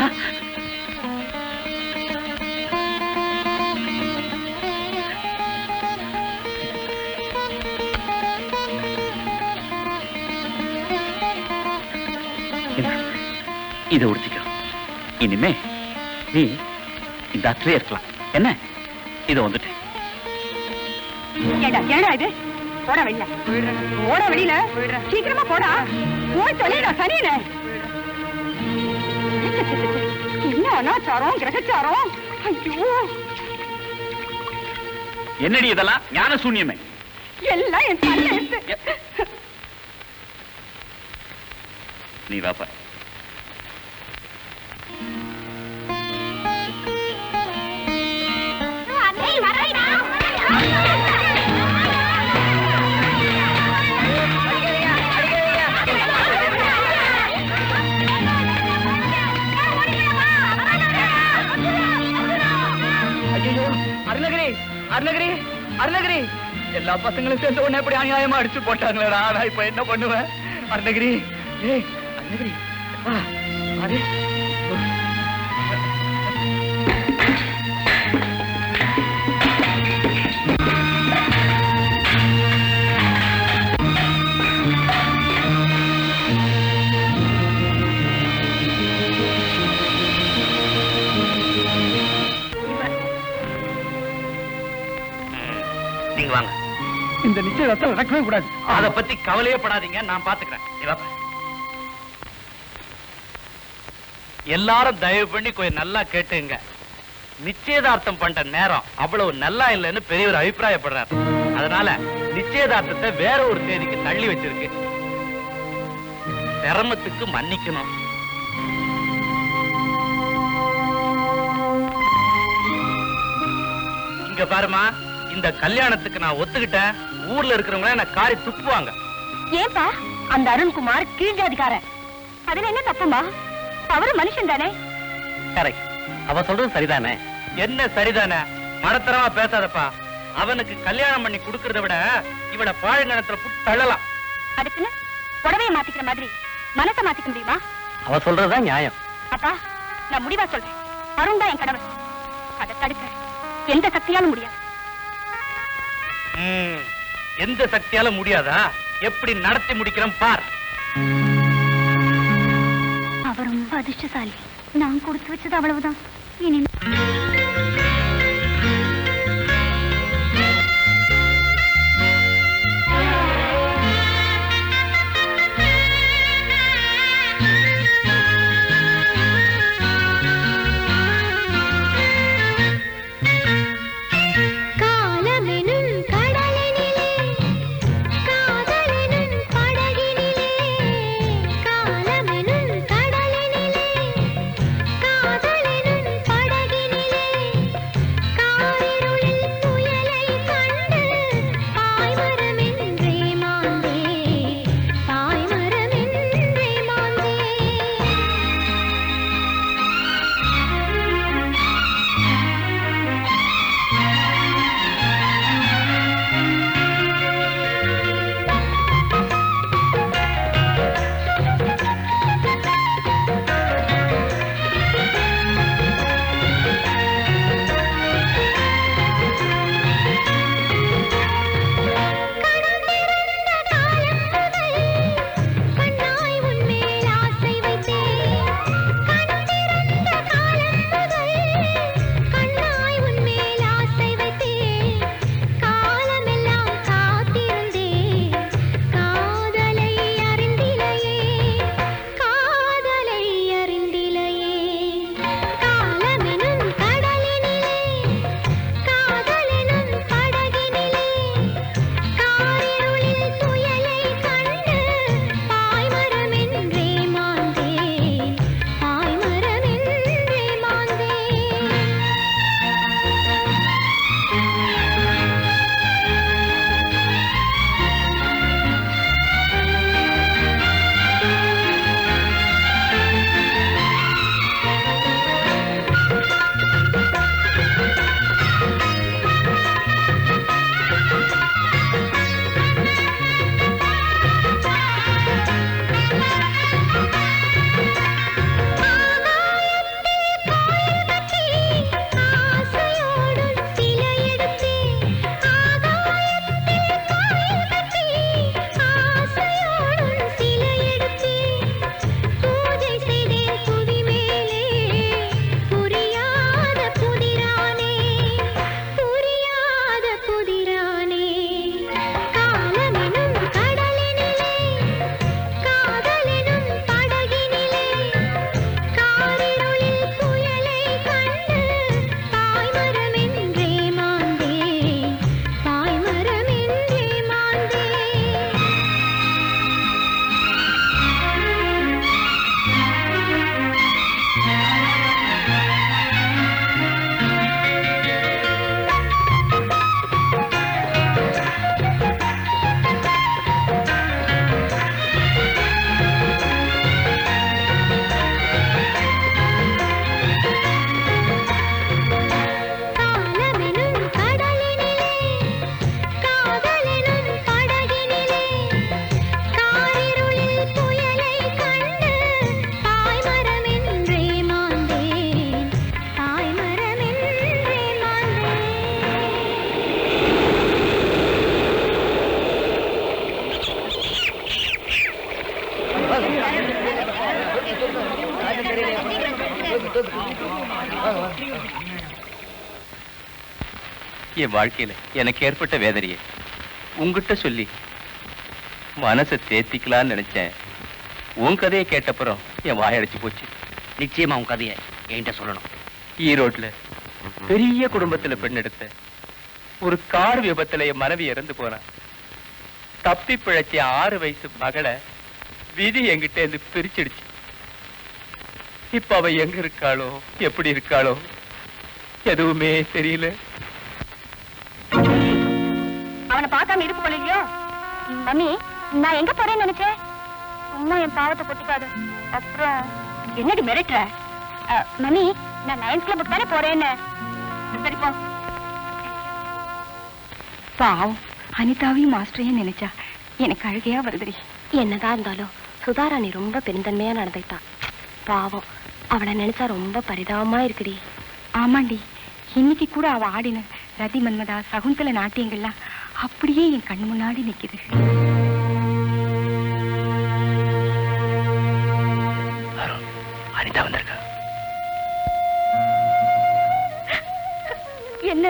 இதை உடுத்திக்கிறோம். இனிமே நீ இந்த அத்திலே இருக்கலாம். என்ன இதை வந்துட்டு ஏடா இது போட வெளியில, போட வெளியில, சீக்கிரமா போடா. போய் சொல்லிடா சனியனே. என்ன அனாச்சாரம் கிரகச்சாரம். ஐயோ என்னடி இதெல்லாம் ஞான சூன்யமே. எல்லாம் என் தலை. நீ வாப்பா. அருணகிரி அருணகிரி அருணகிரி எல்லா பசங்களும் சேர்ந்து உன்னை எப்படி அநியாயமா அடிச்சு போட்டாங்களேடா. நான் இப்ப என்ன பண்ணுவேன்? அருணகிரி ஏய் அருணகிரி வா. அரே நீங்க வாங்க. இந்த நிச்சயதார்த்தம் நடக்கவே கூடாது. அதை பத்தி கவலையே படாதீங்க, நான் பாத்துக்கிறேன். எல்லாரும் தயவு பண்ணி கொஞ்சம் நல்லா கேட்டுங்க. நிச்சயதார்த்தம் பண்ற நேரம் அவ்வளவு நல்லா இல்லைன்னு பெரியவர் அபிப்பிராயப்படுறாரு. அதனால நிச்சயதார்த்தத்தை வேற ஒரு தேதிக்கு தள்ளி வச்சிருக்கு. சிரமத்துக்கு மன்னிக்கணும். இங்க பாருமா, இந்த கல்யாணத்துக்கு நான் ஒத்துக்கிட்டேன். ஊர்ல இருக்கிறவங்க என்ன காரி துப்புவாங்க. ஏன்பா அந்த அருண்குமார் கீழ் ஜாதிக்காரன், அதுல என்ன தப்புமா? அவரு மனுஷன் தானே. கரெக்ட், அவ சொல்றது சரிதானே. என்ன சரிதானே? மனத்தரமா பேசாதப்பா. அவனுக்கு கல்யாணம் பண்ணி கொடுக்கறத விட இவள பாழங்கணத்துல புட்டு தள்ளலாம். அதுக்குன்னு புடவைய மாத்திக்கிற மாதிரி மனசை மாத்திக்க முடியுமா? அவ சொல்றதுதான் நியாயம். அப்பா நான் முடிவா சொல்றேன், அருண் தான் என் கடவுள். அதை தடுக்க எந்த சக்தியாலும் முடியாது. எந்த சக்தியால முடியாதா? எப்படி நடத்தி முடிக்கிறோம் பார். அவ ரொம்ப அதிர்ஷ்டசாலி. நான் கொடுத்து வச்சது அவ்வளவுதான். இனி காலமெனும் கடலினிலே என் வாழ்க்கையில எனக்கு ஏற்பட்ட வேதனையை உங்ககிட்ட சொல்லி மனசை தேத்திக்கலான்னு நினைச்சேன். உன் கதையை கேட்டப்புறம் என் வாயடைச்சு போச்சு. நிச்சயமா உன் கதையை என்கிட்ட சொல்லணும். ஈரோட்ல பெரிய குடும்பத்துல பெண் எடுத்த ஒரு கார் விபத்துல என் மனைவி இறந்து போனான். தப்பி பிழைச்ச 6 வயசு மகளை விதி என்கிட்ட இருந்து பிரிச்சிடுச்சு. இப்ப அவ எங்க இருக்காளோ எப்படி இருக்காளோ எதுவுமே தெரியல. அவனை பார்க்காம இருக்க போலையோ? மம்மி, நான் எங்க போறேன்னு நினைச்சேன். சும்மா என் பாவத்தை கொட்டிக்காது. அப்புறம் என்னடி மிரட்டுற? மம்மி, நான் 9th கிளப்புக்கு தானே போறேன்னு. சரி போ. பாவம், அனிதாவையும் மாஸ்டரையும் நினைச்சா எனக்கு அழுகையா வருதுடி. என்னதான் இருந்தாலும் சுதாராணி ரொம்ப பெருந்தன்மையா நடந்துட்டா. பாவம், அவளை நினைச்சா ரொம்ப பரிதாபமா இருக்குடி. ஆமாண்டி, இன்னைக்கு கூட அவ ஆடின ரதி மன்மதா சகுந்தல நாட்டியங்கள்லாம் அப்படியே என் கண்ணு முன்னாடி நிக்குது. அனிதா வந்திருக்கா. என்ன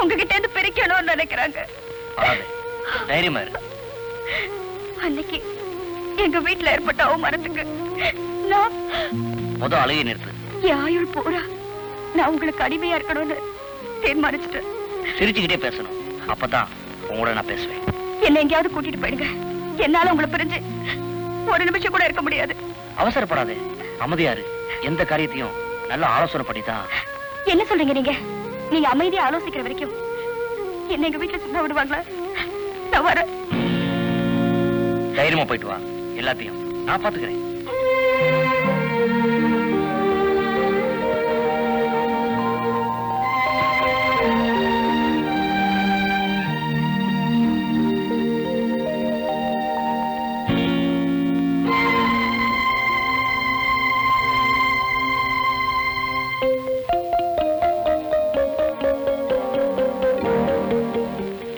உங்ககிட்ட இருந்து பிரிக்கணும்னு நினைக்கிறாங்க. தைரியமா இரு. அன்னைக்கு எங்க வீட்டுல ஏற்பட்ட அவமானத்துக்கு நான் முதல் அழுகை நிறுத்து. என் ஆயுள் பூரா நான் உங்களுக்கு அடிமையா இருக்கணும்னு தீர்மானிச்சுட்டேன். சிரிச்சுக்கிட்டே பேசணும், அப்பதான் உங்களோட நான் பேசுவேன். என்ன எங்கேயாவது கூட்டிட்டு போயிடுங்க. என்னால உங்களை பிரிஞ்சு ஒரு நிமிஷம் கூட இருக்க முடியாது. அவசரப்படாதே, அமைதியாரு. எந்த காரியத்தையும் நல்ல ஆலோசனை பண்ணிதான். என்ன சொல்றீங்க நீங்க? நீங்க அமைதியா ஆலோசிக்கிற வரைக்கும் என்ன எங்க வீட்டுல சும்மா விடுவாங்களா? நான் வரேன். தைரியமா போயிட்டு வா, எல்லாத்தையும் நான் பாத்துக்கிறேன்.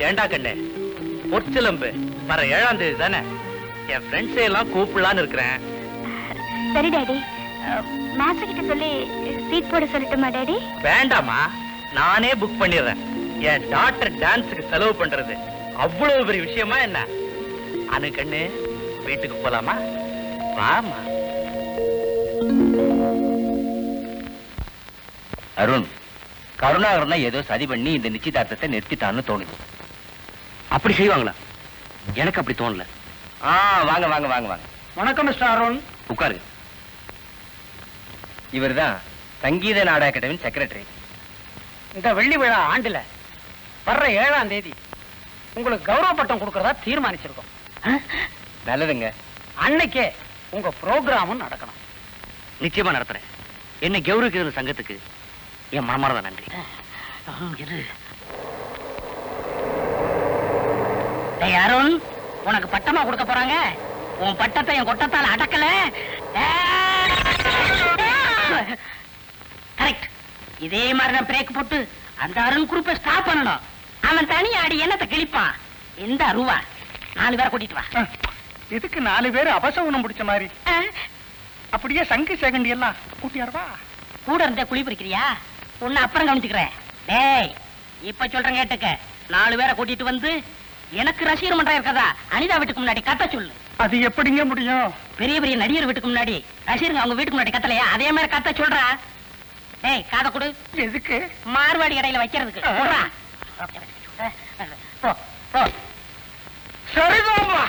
ஏண்டா கண்ணே, பொற்சிலம்பு வர 7ஆம் தேதி தானே? என் ஃப்ரெண்ட்ஸை எல்லாம் கூப்பிடலான்னு இருக்கிறேன். சரி டாடி, மாஸ்டர் கிட்ட சொல்லி சீட் போட சொல்லட்டுமா டாடி? வேண்டாமா, நானே புக் பண்ணிடுறேன். என் டாக்டர் டான்ஸுக்கு செலவு பண்றது அவ்வளவு பெரிய விஷயமா என்ன? அனு கண்ணு, வீட்டுக்கு போலாமா? வாமா. அருண், கருணாகரனா ஏதோ சதி பண்ணி இந்த நிச்சயதார்த்தத்தை நிறுத்திட்டான்னு தோணுது. அப்படி செய்வாங்களா? எனக்கு அப்படி தோணல. வாங்க வாங்க வாங்க வாங்க. வணக்கம் மிஸ்டர் அருண். உட்காருங்க. இவர்தான் சங்கீத நாடக அகாடமியின் செக்ரட்டரி. இந்த வெள்ளி விழா ஆண்டுல வர்ற 7ஆம் தேதி உங்களுக்கு கௌரவ பட்டம் கொடுக்கறதா தீர்மானிச்சிருக்கோம். நல்லதுங்க. அன்னைக்கே உங்க ப்ரோக்ராமும் நடக்கணும். நிச்சயமா நடத்துறேன். என்ன கௌரவிக்கிற சங்கத்துக்கு என் மனமார்ந்த நன்றி. அருண், உனக்கு பட்டமா கொடுக்க போறாங்க. உன் பட்டத்தை என் கொட்டத்தால அடக்கல. கரெக்ட். இதே மாதிரி நான் பிரேக் போட்டு அந்த அருண் குரூப்பை ஸ்டாப் பண்ணணும். அவன் தனி ஆடி என்னத்தை கிழிப்பான். இந்த ரூபா 4 பேரை கூட்டிட்டு வா. இதுக்கு 4 பேர் அபசகுணம் பிடிச்ச மாதிரி. அப்படியே சங்கு சேகண்டி எல்லாம் கூட்டியாருவா. கூட இருந்தே குழி பறிக்கிறியா? உன்னை அப்புறம் கவனிச்சுக்கிறேன். டேய், இப்ப சொல்றேன் கேட்டுக்க. 4 பேரை கூட்டிட்டு வந்து எனக்கு ரசிகர் மன்றம் இருக்கதா அனிதா வீட்டுக்கு முன்னாடி கத்த சொல்லு. அது எப்படிங்க முடியும்? பெரிய பெரிய நடிகர் வீட்டுக்கு முன்னாடி ரசிகருங்க அவங்க வீட்டுக்கு முன்னாடி கத்தலையா? அதே மாதிரி கத்த சொல்றா. டேய், காதை கொடு. எதுக்கு? மார்வாடி கடையில வைக்கிறதுக்கு. சொல்றா. போ போ. சரிதாமா.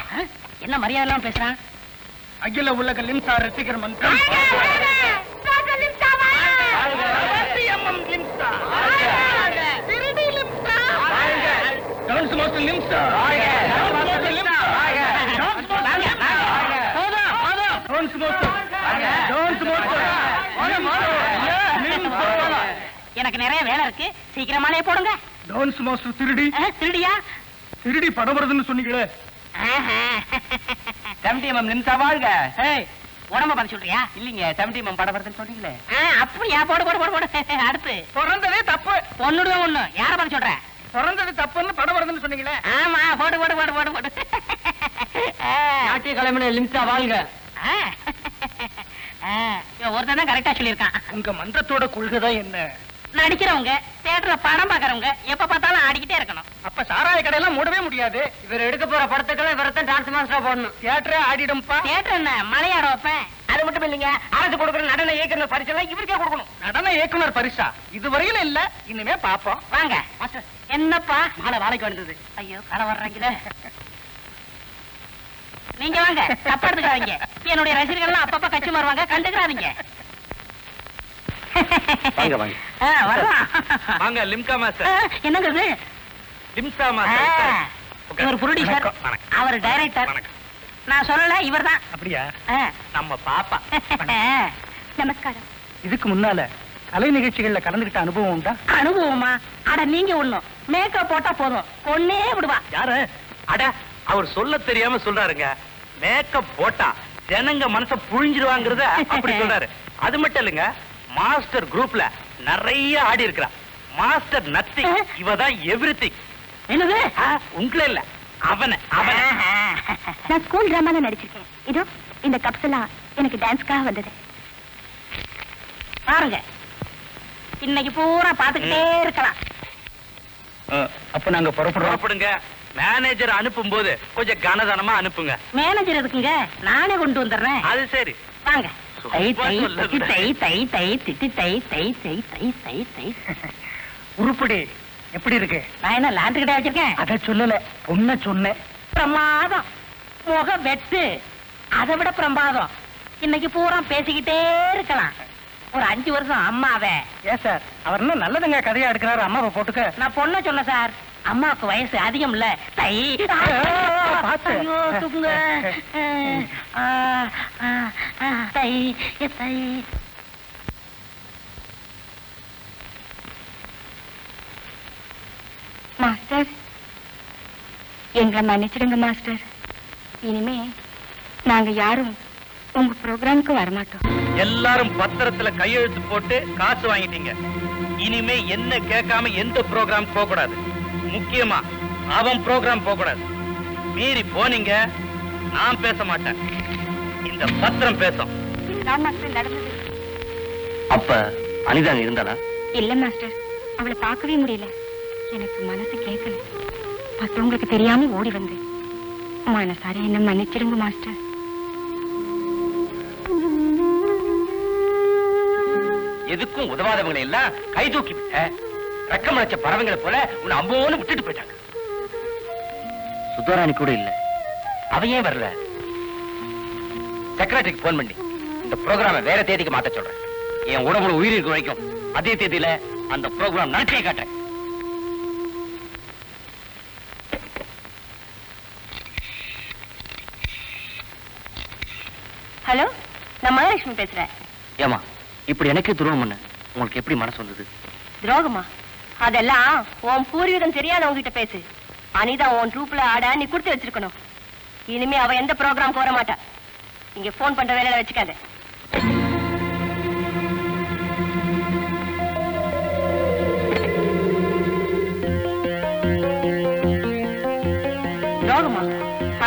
என்ன மரியாதை எல்லாம் பேசுறான்? அகில உலக லிம்சா ரசிகர் மன்றம். டான்ஸ் மாஸ்டர் லிம்சா. எனக்கு நிறைய வேலை இருக்கு, சீக்கிரமாலே போடுங்க. டான்ஸ் மாஸ்டர் திருடி. திருடியா? திருடி படம் வருதுன்னு சொன்னீங்களே. தம்டிமம் நிமிஷா வாழ்க. உடம்ப பார்த்து சொல்றியா? இல்லீங்க, தம்டிமம் படம் வருதுன்னு சொன்னீங்களே. அப்படியா? போடு போடு போடு போடு. அடுத்து பிறந்ததே தப்பு. பொண்ணுடுவேன் ஒண்ணு. யார பார்த்து சொல்ற? பிறந்தது தப்புன்னு படம் வருதுன்னு சொன்னீங்களே. ஆமா, போடு போடு போடு போடு போடு. நாட்டிய கலைமணி லிம்சா வாழ்க. இவன் ஒருத்தன் தான் கரெக்டா சொல்லியிருக்கான். உங்க மன்றத்தோட கொள்கை தான் என்ன? நடிக்கிறவங்க தியேட்டர்ல படம் பாக்குறவங்க எப்ப பார்த்தாலும் ஆடிக்கிட்டே இருக்கணும். அப்ப சாராய கடையெல்லாம் மூடவே முடியாது. இவர் எடுக்க போற படத்துக்கெல்லாம் இவரத்தான் டான்ஸ் மாஸ்டரா போடணும். தியேட்டரே ஆடிடும்பா. தியேட்டர் என்ன மலையாட வைப்பேன். அது மட்டும் இல்லைங்க, அரசு கொடுக்குற நடன இயக்குனர் பரிசெல்லாம் இவருக்கே கொடுக்கணும். நடன இயக்குனர் பரிசா இதுவரையில இல்ல, இனிமே பாப்போம். வாங்க. என்னப்பா மாலை வாழைக்கு வந்தது. ஐயோ கலை வர்றாங்களே. நீங்க வாங்க, தப்பா எடுத்துக்காதீங்க. என்னுடைய ரசிகர்கள் அப்பப்ப கட்சி மாறுவாங்க, கண்டுக்கிறாதீங்க. வாங்க வாங்க. வரலாம். வாங்க லிம்கா மாஸ்டர். என்னங்க இது? லிம்கா மாஸ்டர். இவர் ப்ரொடியூசர், வணக்கம். அவர் டைரக்டர். வணக்கம். நான் சொல்லல, இவர்தான். அப்படியா? நம்ம பாப்பா. நமஸ்காரம். இதுக்கு முன்னால கலை நிகழ்ச்சிகள்ல கலந்துகிட்ட அனுபவம் உண்டா? அனுபவமா? அட நீங்க ஒண்ணும் மேக்கப் போட்டா போதும், கொன்னே விடுவா. யாரு? அட அவர் சொல்ல தெரியாம சொல்றாருங்க. மேக்கப் போட்டா ஜனங்க மனச புழிஞ்சிருவாங்கறத அப்படி சொல்றாரு. அது மட்டும் இல்லங்க, மாஸ்டர் குரூப்ல நிறைய ஆடி இருக்கா. மாஸ்டர் நத்திங், இவதான் எவ்ரிதிங். என்னது? உங்களே இல்ல, அவன நான் ஸ்கூல் டிராமால நடிச்சிருக்கேன். இதோ இந்த கப்ஸ் எல்லாம் எனக்கு டான்ஸ்க்காக வந்தது. பாருங்க, இன்னைக்கு பூரா பாத்துக்கிட்டே இருக்கலாம். அப்ப நாங்க புறப்படுங்க. மேனேஜர் அனுப்பும் போது கொஞ்சம் கனதனமா அனுப்புங்க. மேனேஜர் எதுக்குங்க? நானே கொண்டு வந்துடுறேன். அது சரி. வாங்க. தை தை சொல்லுங்க. தை தை தை திட்டி தை தை தை தை தை தை. உருப்படி எப்படி இருக்கு? நான் என்ன லாண்டு கிட்ட வச்சிருக்கேன்? அத சொல்லல, பொண்ண சொன்னேன். பிரமாதம். முக வெட்டு அதை விட பிரமாதம். இன்னைக்கு பூரா பேசிக்கிட்டே இருக்கலாம். ஒரு 5 வருஷம் அம்மாவே. ஏன் சார், அவர் என்ன நல்லதுங்க கதையா எடுக்கிறாரு? அம்மாவை போட்டுக்க. நான் பொண்ண சொன்ன சார். அம்மாவுக்கு வயசு அதிகம் இல்ல. தை பாத்து. ஐயோ, தூக்குங்க. தை தை. மாஸ்டர், எங்களை மன்னிச்சிடுங்க மாஸ்டர். இனிமே நாங்க யாரும் உங்க ப்ரோக்ராமுக்கு வரமாட்டோம். எல்லாரும் பத்திரத்துல கையெழுத்து போட்டு காசு வாங்கிட்டீங்க. இனிமே என்ன கேட்காம எந்த ப்ரோக்ராம் போக கூடாது. முக்கியமா அவன் ப்ரோக்ராம் போக கூடாது. மீறி போனீங்க, நான் பேச மாட்டேன். இந்த பத்திரம் பேசும். இதுதான் மாஸ்டர் நடந்தது. அப்ப அனிதா இருந்தாளா? இல்ல மாஸ்டர், அவளை பார்க்கவே முடியல. எனக்கு மனசு கேட்கல. மத்தவங்களுக்கு தெரியாம ஓடி வந்து மனசார என்ன மன்னிச்சிடுங்க மாஸ்டர். எதுக்கும் உதவாதவங்களை எல்லாம் கை தூக்கி விட்ட ரக்கமடைச்ச பறவைங்களை போல உன்னை அம்போன்னு விட்டுட்டு போயிட்டாங்க. சுத்தராணி கூட இல்ல. அவ ஏன் வரல? செக்ரட்டரிக்கு போன் பண்ணி இந்த ப்ரோக்ராம வேற தேதிக்கு மாத்த சொல்றேன். என் உடம்புல உயிர் இருக்க வரைக்கும் அதே தேதியில அந்த ப்ரோக்ராம் நடத்தியே காட்டுறேன். ஹலோ, நான் மகாலட்சுமி பேசுறேன். ஏமா இப்படி எனக்கே துரோகம் பண்ண உங்களுக்கு எப்படி மனசு வந்தது? துரோகமா? அதெல்லாம் உன் பூர்வீகம் தெரியாதவங்கிட்ட பேசு. அனிதா உன் ட்ரூப்ல ஆட நீ கொடுத்து வச்சிருக்கணும். இனிமே அவ எந்த ப்ரோக்ராம் போற மாட்டா. இங்க போன் பண்ற வேலையில வச்சுக்காத. துரோகமா?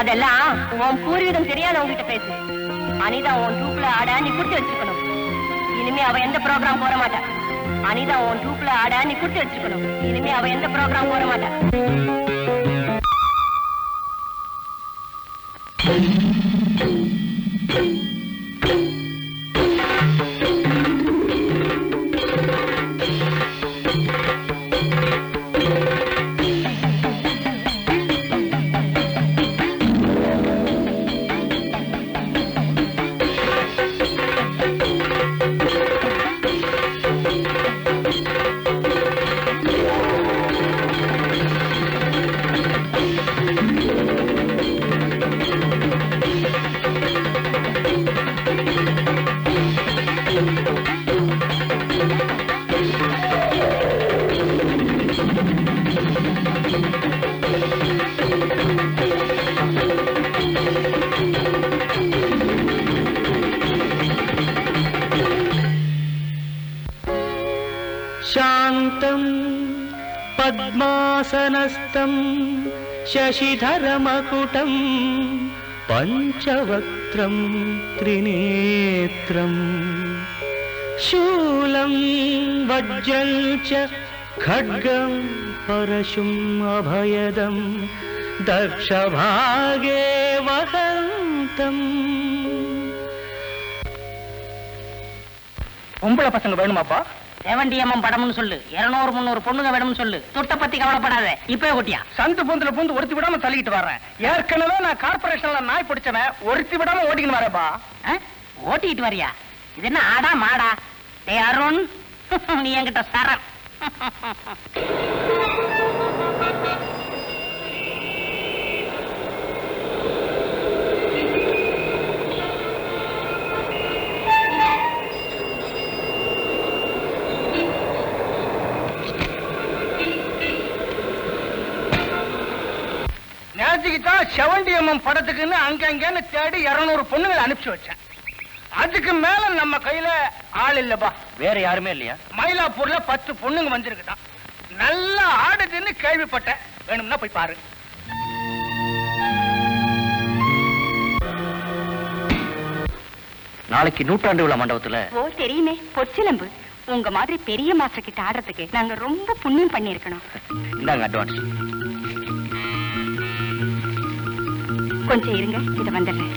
அதெல்லாம் உன் பூர்வீகம் தெரியாதவங்கிட்ட பேசு. அனிதா உன் ட்ரூப்ல ஆட நீ கொடுத்து வச்சிருக்கணும். இனிமே அவ எந்த ப்ரோக்ராம் போற மாட்டா. அனிதா உன் ட்ரூப்ல ஆட நீ கொடுத்து வச்சிருக்கணும். இனிமே அவ எந்த ப்ரோக்ராம் போற மாட்டா. शान्तं पद्मासनस्थं शशिधरमकुटं पञ्चवक्त्रं त्रिनेत्रम् शूलं वज्रं च खड्गं परशुम् अभयदं दक्षभागे वहन्तम्. பொம்பளை பசங்க வேணுமாப்பா? செவண்டியம்மன் படம்னு சொல்லு. 200-300 பொண்ணுங்க வேணும்னு சொல்லு. தொட்ட பத்தி கவலைப்படாத. இப்பவே கொட்டியா? சந்து பொந்துல பூந்து ஒருத்தி விடாம தள்ளிட்டு வர்றேன். ஏற்கனவே நான் கார்பரேஷன்ல நாய் பிடிச்சவன், ஒருத்தி விடாம ஓட்டிக்கிட்டு வரேப்பா. ஓட்டிட்டு வரியா? இது என்ன ஆடா மாடா? டேய் அருண், நீ என்கிட்ட சரண். நேற்றுக்குதான் செவண்டியம்மன் படத்துக்குன்னு அங்கன்னு தேடி 200 பொண்ணுங்களை அனுப்பிச்சு வச்சேன். அதுக்கு மேல நம்ம கையில ஆள் இல்லப்பா. வேற யாருமே இல்லையா? மயிலாப்பூர்ல 10 பொண்ணுங்க வந்திருக்குதான். நல்லா ஆடுதுன்னு கேள்விப்பட்டேன். வேணும்னா போய் பாரு. நாளைக்கு நூற்றாண்டு விழா மண்டபத்துல. ஓ தெரியுமே, பொற்சிலம்பு. உங்க மாதிரி பெரிய மாஸ்டர் கிட்ட ஆடுறதுக்கு நாங்க ரொம்ப புண்ணியம் பண்ணிருக்கணும். இந்தாங்க அட்வான்ஸ். கொஞ்சம் இருங்க, இத வந்துடுறேன்.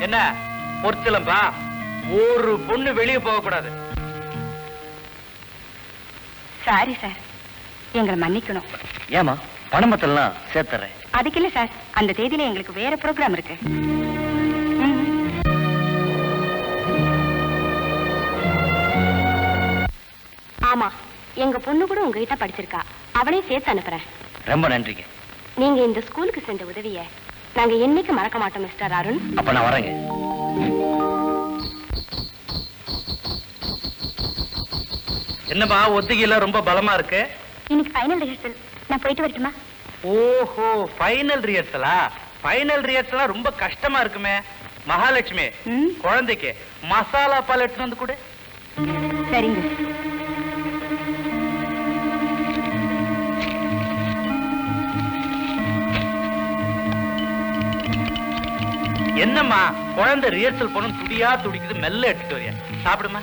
என்ன பொற்சிலம்பா? ஒரு பொண்ணு வெளியே போக கூடாது. சாரி சார், எங்களை மன்னிக்கணும். ஏமா பணம் பத்தலாம் சேர்த்துறேன். அதுக்கு இல்ல சார், அந்த தேதியில எங்களுக்கு வேற ப்ரோக்ராம் இருக்கு. ஆமா, எங்க பொண்ணு கூட உங்ககிட்ட படிச்சிருக்கா. அவளையும் சேர்த்து அனுப்புறேன். ரொம்ப நன்றிங்க. நீங்க இந்த ஸ்கூலுக்கு செஞ்ச உதவிய நாங்க என்னைக்கு மறக்க மாட்டோம் மிஸ்டர் அருண். அப்ப நான் வரேங்க. என்னமா ஒத்திகையில ரொம்ப பலமா இருக்கு? இன்னைக்கு ஃபைனல் ரிஹர்சல். நான் போயிட்டு வரட்டுமா? ஓஹோ, ஃபைனல் ரிஹர்சலா? ஃபைனல் ரிஹர்சலா ரொம்ப கஷ்டமா இருக்குமே. மகாலட்சுமி, குழந்தைக்கு மசாலா பால் எடுத்து வந்து கொடு. சரிங்க. என்னம்மா குழந்தை ரிஹர்சல் பண்ணணும் துடியா துடிக்குது, மெல்ல எடுத்துட்டு வரியா? சாப்பிடுமா.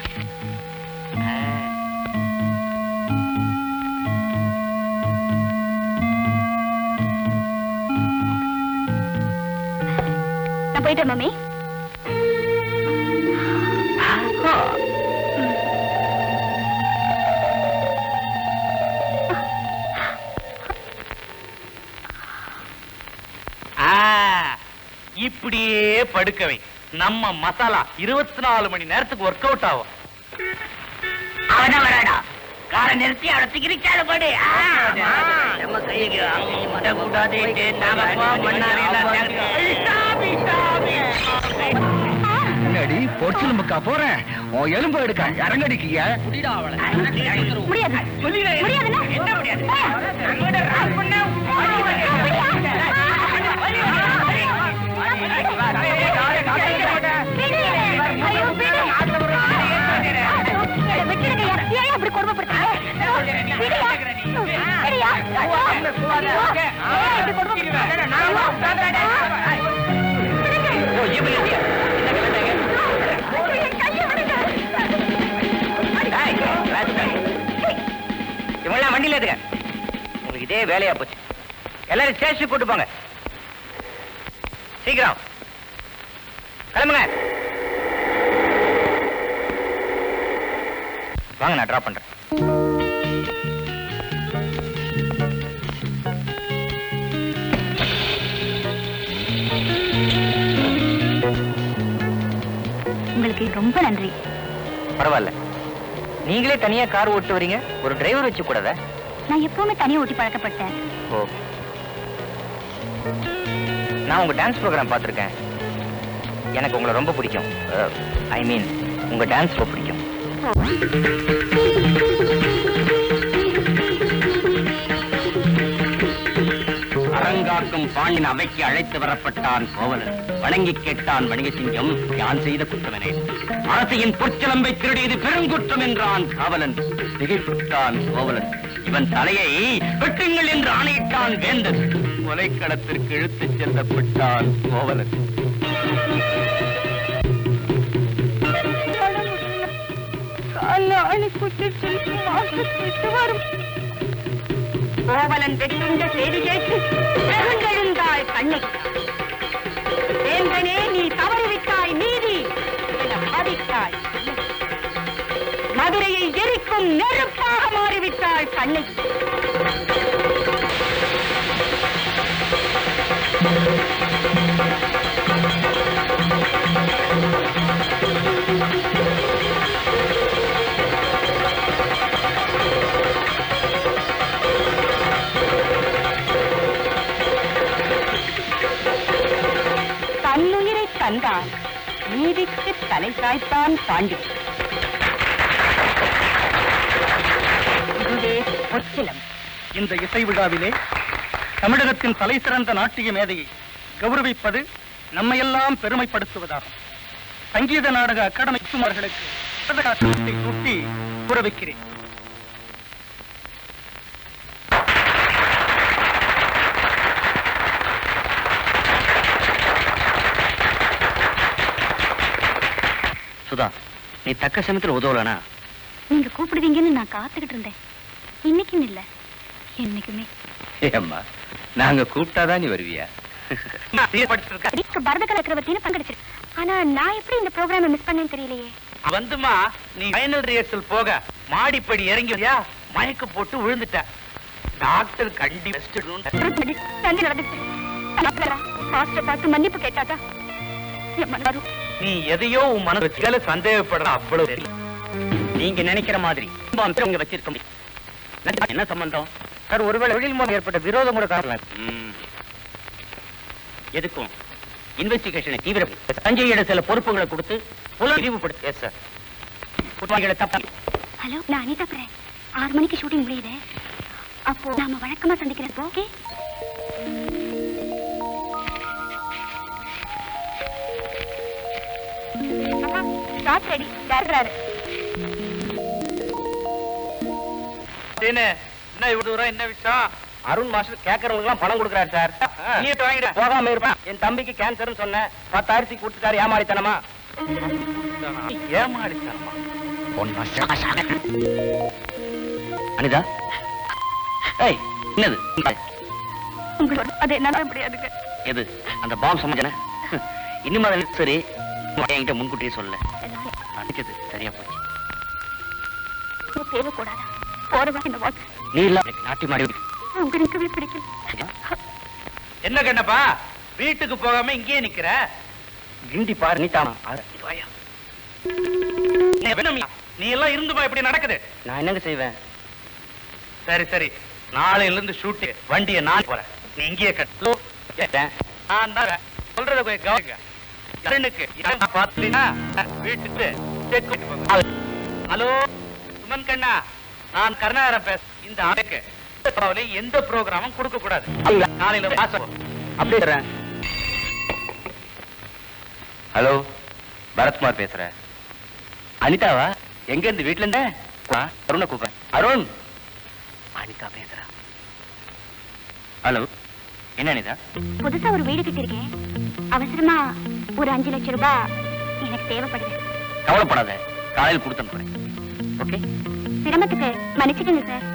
நான் போயிட்டேன் மம்மி. இப்படியே படுக்கவை. நம்ம மசாலா 24 மணி நேரத்துக்கு ஒர்க் அவுட் ஆகும். அவன வரடா. காரை நிறுத்தி அவனை திகிரிச்சால போடு. நம்ம கைக்கு கூடாது. என்னடி பொற்சிலம்புக்கா போறேன்? உன் எலும்பு எடுக்க இறங்கடிக்கீங்க. முடியாது. முடியாதுன்னா என்ன முடியாது? அப்படி கொடுமைப்படுத்த இவங்களாம் வண்டியில இருக்க. உங்களுக்கு இதே வேலையா போச்சு. எல்லாரும் ஸ்டேஷனுக்கு கூட்டு போங்க. சீக்கிரம் கிளம்புங்க. வாங்க, நான் டிராப் பண்றேன். உங்களுக்கு ரொம்ப நன்றி. பரவாயில்ல, நீங்களே தனியா கார் ஓட்டு வரீங்க, ஒரு டிரைவர் வச்சு கூடாதா? நான் எப்பவுமே தனியா ஓட்டி பழக்கப்பட்டேன். ஓ, நான் உங்க டான்ஸ் ப்ரோக்ராம் பார்த்திருக்கேன். எனக்கு உங்களை ரொம்ப பிடிக்கும். ஐ மீன், உங்க டான்ஸ் ரொம்ப பிடிக்கும். அரங்காக்கும் பாண்டின் அவைக்கு அழைத்து வரப்பட்டான் கோவலன். வணங்கி கேட்டான் வணிக சிங்கம், யான் செய்த குற்றமெனே. அரசியின் பொற்சிலம்பை திருடியது பெருங்குற்றம் என்றான் காவலன். திகைப்புற்றான் கோவலன். இவன் தலையை வெட்டுங்கள் என்று ஆணையிட்டான் வேந்தன். கொலைக்களத்திற்கு இழுத்துச் செல்லப்பட்டான் கோவலன். விட்டு வரும். கோவலன் வெட்டுண்ட செய்தி கேட்டு வெகுண்டெழுந்தாள் கண்ணகி. வேந்தனே, நீ தவறிவிட்டாய் நீதி என பாதித்தாள். மதுரையை எரிக்கும் நெருப்பாக மாறிவிட்டாள் கண்ணகி. தன்னுயிரை தந்தான் நீதிக்கு தலை சாய்த்தான் பாண்டி. இதுவே பொற்சிலம். இந்த இசை விழாவிலே தமிழகத்தின் தலை சிறந்த நாட்டிய மேதையை கௌரவிப்பது நம்மையெல்லாம் பெருமைப்படுத்துவதாகும். சங்கீத நாடக அகாடமி சுமார்களுக்கு சூட்டி கௌரவிக்கிறேன். சுதா, நீ தக்க சமயத்தில் உதவலனா? நீங்க கூப்பிடுவீங்கன்னு நான் காத்துக்கிட்டு இருந்தேன். இன்னைக்கும் இல்ல, என்னைக்குமே. அம்மா, நாங்க கூப்பிட்டாதான் நீ வருவியா? பரத கலை சக்கரவர்த்தின்னு பங்கெடுத்து. ஆனா நான் எப்படி இந்த ப்ரோக்ராம் மிஸ் பண்ணேன்னு தெரியலையே. வந்துமா, நீ ஃபைனல் ரிஹர்சல் போக மாடிப்படி இறங்கியா மயக்க போட்டு விழுந்துட்ட. டாக்டர் கண்டி பார்த்து மன்னிப்பு கேட்டாதான் என் மனம் வரும். நீ எதையோ உன் மனசுல சந்தேகப்படுற அவ்வளவு தெரியல. நீங்க நினைக்கிற மாதிரி இங்க வச்சிருக்க முடியும். என்ன சம்பந்தம் சார்? ஒருவேளை தொழில் மூலம் ஏற்பட்ட விரோதம் கூட காரணம். எதுக்கும் இன்வெஸ்டிகேஷனை தீவிர சஞ்சயோட சில பொறுப்புகளை கொடுத்து விரிவுபடுத்து. சார், குற்றவாளிகளை தப்ப. ஹலோ, நான் அனிதா பேசுறேன். 6 மணிக்கு ஷூட்டிங் முடியுது. அப்போ நாம வழக்கமா சந்திக்கிறோம். ஓகே? அம்மா, ஷாட் ரெடி. டேரக்டர் என்ன இவ்வளவு தூரம், என்ன விஷயம்? அருண் மாஸ்டர் கேட்கறவங்களுக்கு பணம் கொடுக்குறாரு சார். நீ வாங்கிட போகாம இருப்பேன். என் தம்பிக்கு கேன்சர்னு சொன்னேன். 10,000 கொடுத்துட்டாரு. ஏமாளித்தனமா? ஏமாடிச்சாமா? அனிதா, ஏய், என்னது உங்களோட அது என்னால முடியாதுங்க. எது அந்த பாம் சமாஜன? இனிமே சரி, என்கிட்ட முன்கூட்டியே சொல்ல. அடிச்சது சரியா போச்சு. தேவைக்கூடாதா? போறதா இந்த வாட்ச் நீ இல்ல நாட்டி மாடி உங்களுக்கு பிடிக்கல. என்ன கண்ணப்பா, வீட்டுக்கு போகாம இங்கேயே நிக்கிற? கிண்டி பாரு. நீட்டாமா நீ எல்லாம் இருந்துமா இப்படி நடக்குது? நான் என்னங்க செய்வேன்? சரி சரி, நாளையில இருந்து ஷூட்டு வண்டியை நான் போறேன். நீ இங்கேயே கட்டு. நான் தான் சொல்றத போய் கவனிங்க. வீட்டுக்கு ஹலோ சுமன் கண்ணா, நான் கருணாகரன் பேச. இந்த ஆளுக்கு எந்த ப்ரோக்ராமும் கொடுக்க கூடாது. நாளையில அப்படியே. ஹலோ, பரத்குமார் பேசுறேன். அனிதாவா? எங்க இருந்து? வீட்டுல இருந்த? அருணை கூப்பிடுறேன். அருண், அனிதா பேசுறா. ஹலோ, என்ன அனிதா? புதுசா ஒரு வீடு கட்டிருக்கேன். அவசரமா ஒரு 5 லட்சம் ரூபாய் எனக்கு தேவைப்படுது. கவலைப்படாத, காலையில் கொடுத்து அனுப்புறேன். ஓகே? சிரமத்துக்கு மன்னிச்சுக்கங்க சார்.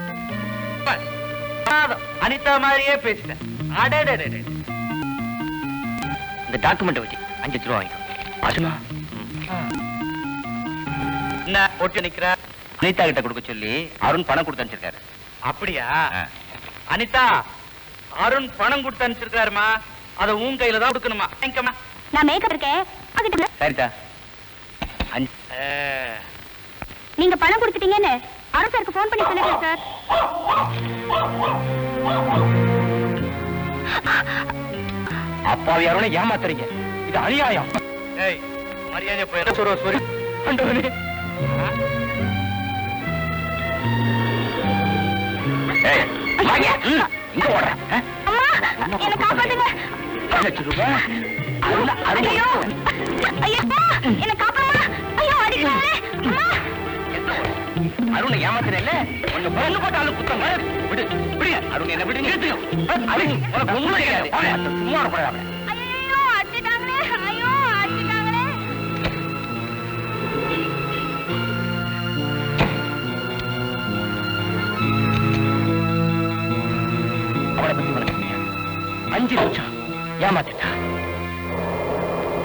அனிதா மாதிரியே பேசிட்டேன். இந்த டாக்குமெண்ட் வச்சு 5 லட்சம் ரூபா வாங்கிக்கோ. ஆசுமா, என்ன போட்டு நிக்கிற? அனிதா கிட்ட கொடுக்க சொல்லி அருண் பணம் கொடுத்து அனுப்பிச்சிருக்காரு. அப்படியா? அனிதா, அருண் பணம் கொடுத்து அனுப்பிச்சிருக்காருமா. அதை உன் கையில தான் கொடுக்கணுமா? நான் மேக்கப் இருக்கேன். சரிதா. நீங்க பணம் கொடுத்துட்டீங்கன்னு அருண் சாருக்கு போன் பண்ணி சொல்லுங்க சார். அப்பாவி அருணை ஏமாத்துறீங்க. இது அநியாயம். ஏய், மரியாதை போய் சொல்லு. ஆண்டவனே, ஏய், இங்க ஓடுற? அம்மா, என்ன காப்பாத்துங்க. 5 லட்சம் ரூபாய்? ஐயோ, ஐயப்பா, என்ன காப்பாமா. ஐயோ, அடிக்கிறாரே. அம்மா, அருணை ஏமாத்துறேன்ல, உன்னை பொண்ணு போட்டாலும் குத்தம். விடு, விடுங்க. அருண் என்ன விடுங்க. உனக்கு ஒண்ணும் தெரியாது. சும்மா வரக்கூடாது. ஐயோ, அடிச்சிட்டாங்களே. ஐயோ, அடிச்சிட்டாங்களே. ஏமாத்திட்டா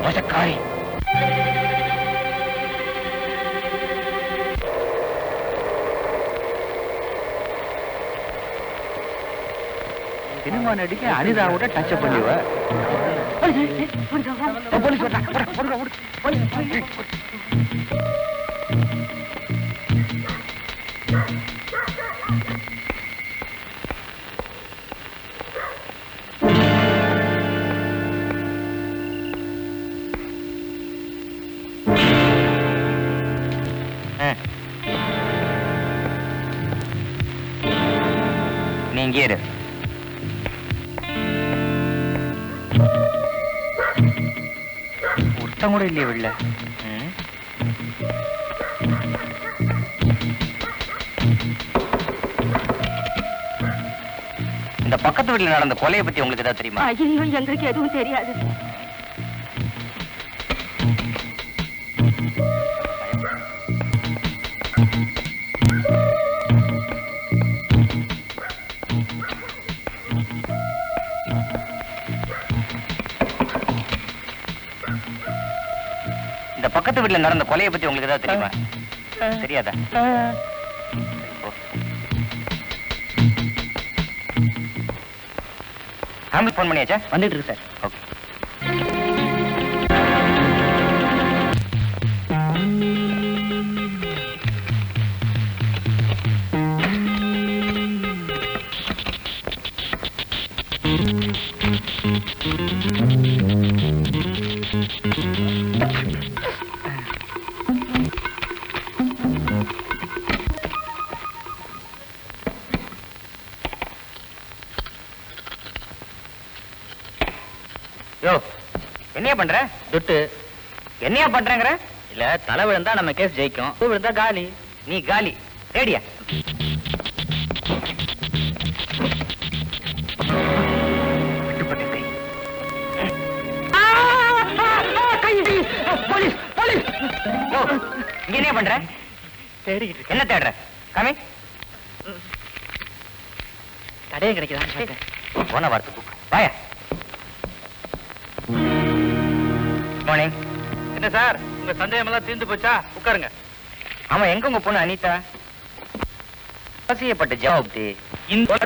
மோசக்காரி. சினிமா நடிக்க அனிதாவோட டச் பண்ணுவ. போலீஸ் நீங்க இரு. ஒருத்தம் கூட இல்லையே வெளில. இந்த பக்கத்து வீட்டுல நடந்த கொலையை பத்தி உங்களுக்கு ஏதாவது தெரியுமா? ஐயோ, எங்களுக்கு எதுவும் தெரியாது. இந்த பக்கத்து வீட்டுல நடந்த கொலையை பத்தி உங்களுக்கு ஏதாவது தெரியுமா? தெரியாதா? ஆம்புலன்ஸ் போன் பண்ணியாச்சா? வந்துட்டு இருக்கு சார். ஓகே. யோ, என்னையா பண்ற? துட்டு. என்னையா பண்றங்கற? இல்ல, தலை விழுந்தா நம்ம கேஸ் ஜெயிக்கும், பூ விழுந்தா காலி. நீ காலி. ரேடியா. Police police. யோ, இங்க என்ன பண்ற? தேடிட்டு. என்ன தேடுற? காமி. கடையே கிடைக்குதா? போன வார்த்தை கூப்பிடு. வாயா. மார்னிங். என்ன சார், உங்க சந்தேகம் எல்லாம் தீர்ந்து போச்சா? உட்காருங்க. ஆமா, எங்க உங்க பொண்ணு அனிதா? அவசியப்பட்ட ஜவாப்தி இந்த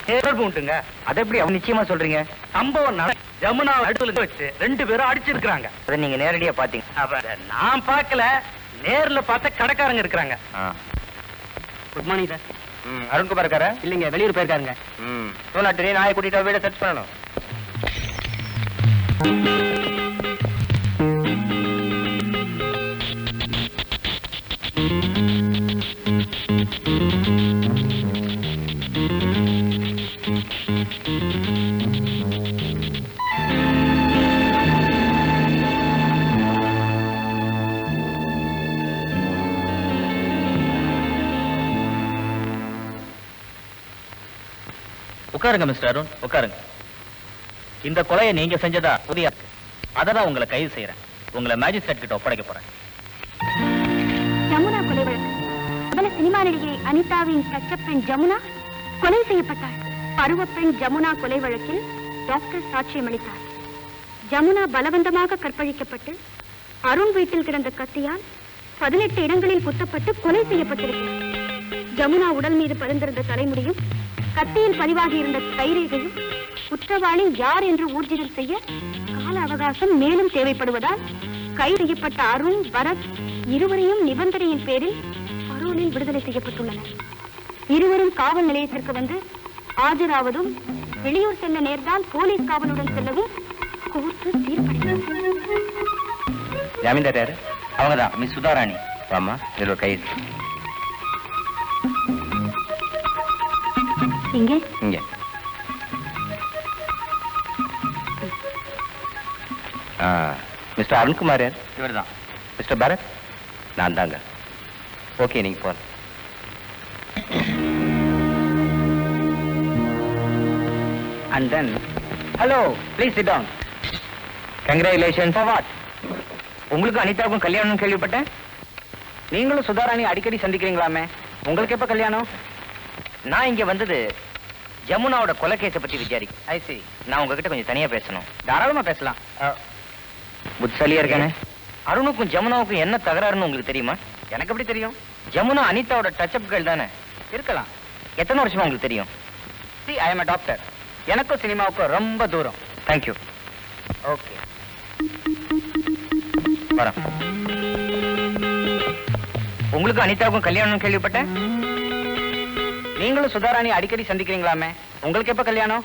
தொடர்பு உண்டுங்க. அதை எப்படி அவங்க நிச்சயமா சொல்றீங்க? சம்பவம் ஜமுனா அடுத்துல வச்சு 2 பேரும் அடிச்சிருக்காங்க. அதை நீங்க நேரடியா பாத்தீங்க? நான் பார்க்கல, நேர்ல பார்த்த கடைக்காரங்க இருக்கிறாங்க. Good morning sir. அருண்குமார் இருக்காரா? இல்லைங்க, வெளியூர் போயிருக்காருங்க. சோனாட்டு நாயை கூட்டிட்டு வீட சர்ச் பண்ணணும். உட்காருங்க மிஸ்டர் அருண், உட்காருங்க. இந்த கொலையை நீங்க செஞ்சதா உறுதியா இருக்கு. அதான் உங்களை கைது செய்யறேன். உங்களை மேஜிஸ்ட்ரேட் கிட்ட ஒப்படைக்க போறேன். ஜமுனா கொலை வழக்கு. பிரபல சினிமா நடிகை அனிதாவின் பெண் ஜமுனா கொலை செய்யப்பட்டார். பருவப்பெண் ஜமுனா கொலை வழக்கில் டாக்டர் சாட்சியம் அளித்தார். ஜமுனா பலவந்தமாக கற்பழிக்கப்பட்டு அருண் வீட்டில் கிடந்த கத்தியால் 18 இடங்களில் குத்தப்பட்டு கொலை செய்யப்பட்டிருக்கிறார். ஜமுனா உடல் மீது பதிந்திருந்த தலைமுடியும் கத்தியில் பதிவாகி இருந்த கைரேகையும் குற்றவாளி யார் என்று ஊர்ஜிதம் செய்ய கால அவகாசம் மேலும் தேவைப்படுவதால் கைது செய்யப்பட்ட அருண், பரத் இருவரையும் நிபந்தனையின் பேரில் பரோலில் விடுதலை செய்யப்பட்டுள்ளனர். இருவரும் காவல் நிலையத்திற்கு வந்து ஆஜராவதும் வெளியூர் செல்ல நேர்ந்தால் போலீஸ் காவலுடன் செல்லவும் கோர்ட்டு தீர்ப்பளித்தது. ஜாமீன்தார் யாரு? அவங்கதான், மிஸ் சுதாராணி. ஆமா, இதுல ஒரு கைது. இங்க இங்க. மிஸ்டர் அருண்குமார் யார்? இவர் தான். மிஸ்டர் பரத்? நான் தாங்க. ஓகே, நீங்க போங்க. And then, hello, please sit down. Congratulations. For what? உங்களுக்கு அனிதாவுக்கும் கல்யாணம் கேள்விப்பட்டேன். நீங்களும் சுதாராணி அடிக்கடி சந்திக்கிறீங்களாமே, உங்களுக்கு எப்ப கல்யாணம்? நான் இங்க வந்தது ஜமுனாவோட கொலை கேஸை பத்தி விசாரிக்கும். ஐ சி. நான் உங்ககிட்ட கொஞ்சம் தனியா பேசணும். தாராளமா பேசலாம். புத்திசாலியா இருக்கானே. அருணுக்கும் ஜமுனாவுக்கும் என்ன தகராறுன்னு உங்களுக்கு தெரியுமா? எனக்கு எப்படி தெரியும்? ஜமுனா அனிதாவோட டச்சப் கேர்ள் தானே? இருக்கலாம். எத்தனை வருஷமா உங்களுக்கு தெரியும்? C, I am a doctor. எனக்கும் சினிமாவுக்கும் ரொம்ப தூரம். தேங்க்யூ. ஓகே. வரேன். உங்களுக்கு அனிதாவுக்கும் கல்யாணம் கேள்விப்பட்டேன். நீங்களும் சுதாராணி அடிக்கடி சந்திக்கிறீங்களாமே, உங்களுக்கு எப்ப கல்யாணம்?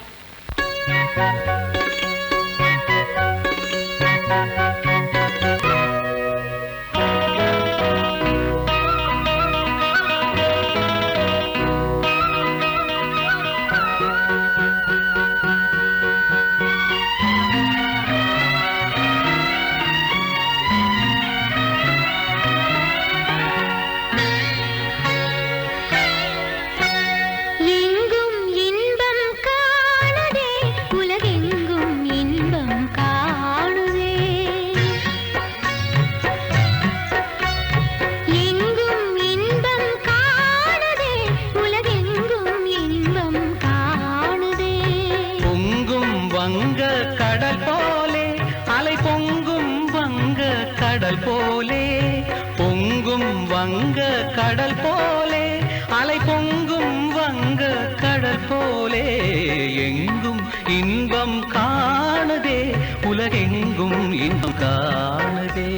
எங்கும் இன்பம் காணுதே, உலகெங்கும் இன்பம் காணுதே. எங்கும் இன்பம் காணுதே, உலகெங்கும் இன்பம் காணுதே. பொங்கும் வங்க கடல் போலே அலை பொங்கும் வங்க கடல் போலே பொங்கும் வங்க கடல் போலே அலை பொங்கும் வங்க கடல் போலே எங்கும் இன்பம் காணுதே உலகெங்கும் இன்பம் காணுதே.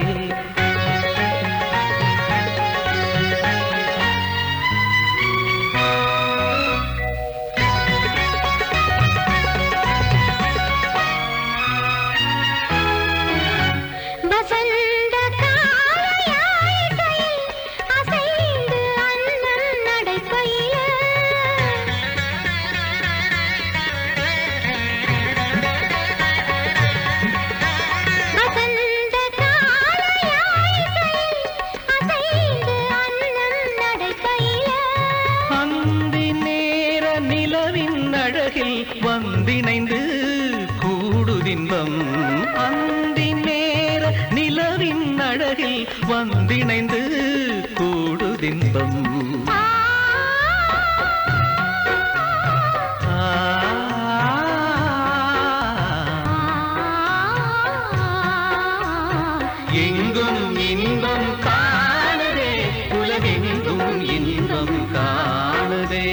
வசந்த காலையாய்கையில் அசைந்து அண்ணன் நடைபயில. வசந்த காலையாய்கையில் அசைந்து அண்ணன் நடைபயில. அந்தி நேர நிலவின் அழகில் வந்திணைந்து கூடுதின்பம். அந்தி நேர நிலவின் அழகில் வந்திணைந்து கூடுதின்பம். எங்கும் இன்பம் காணுதே உலகெங்கும் இன்பம் காணுதே.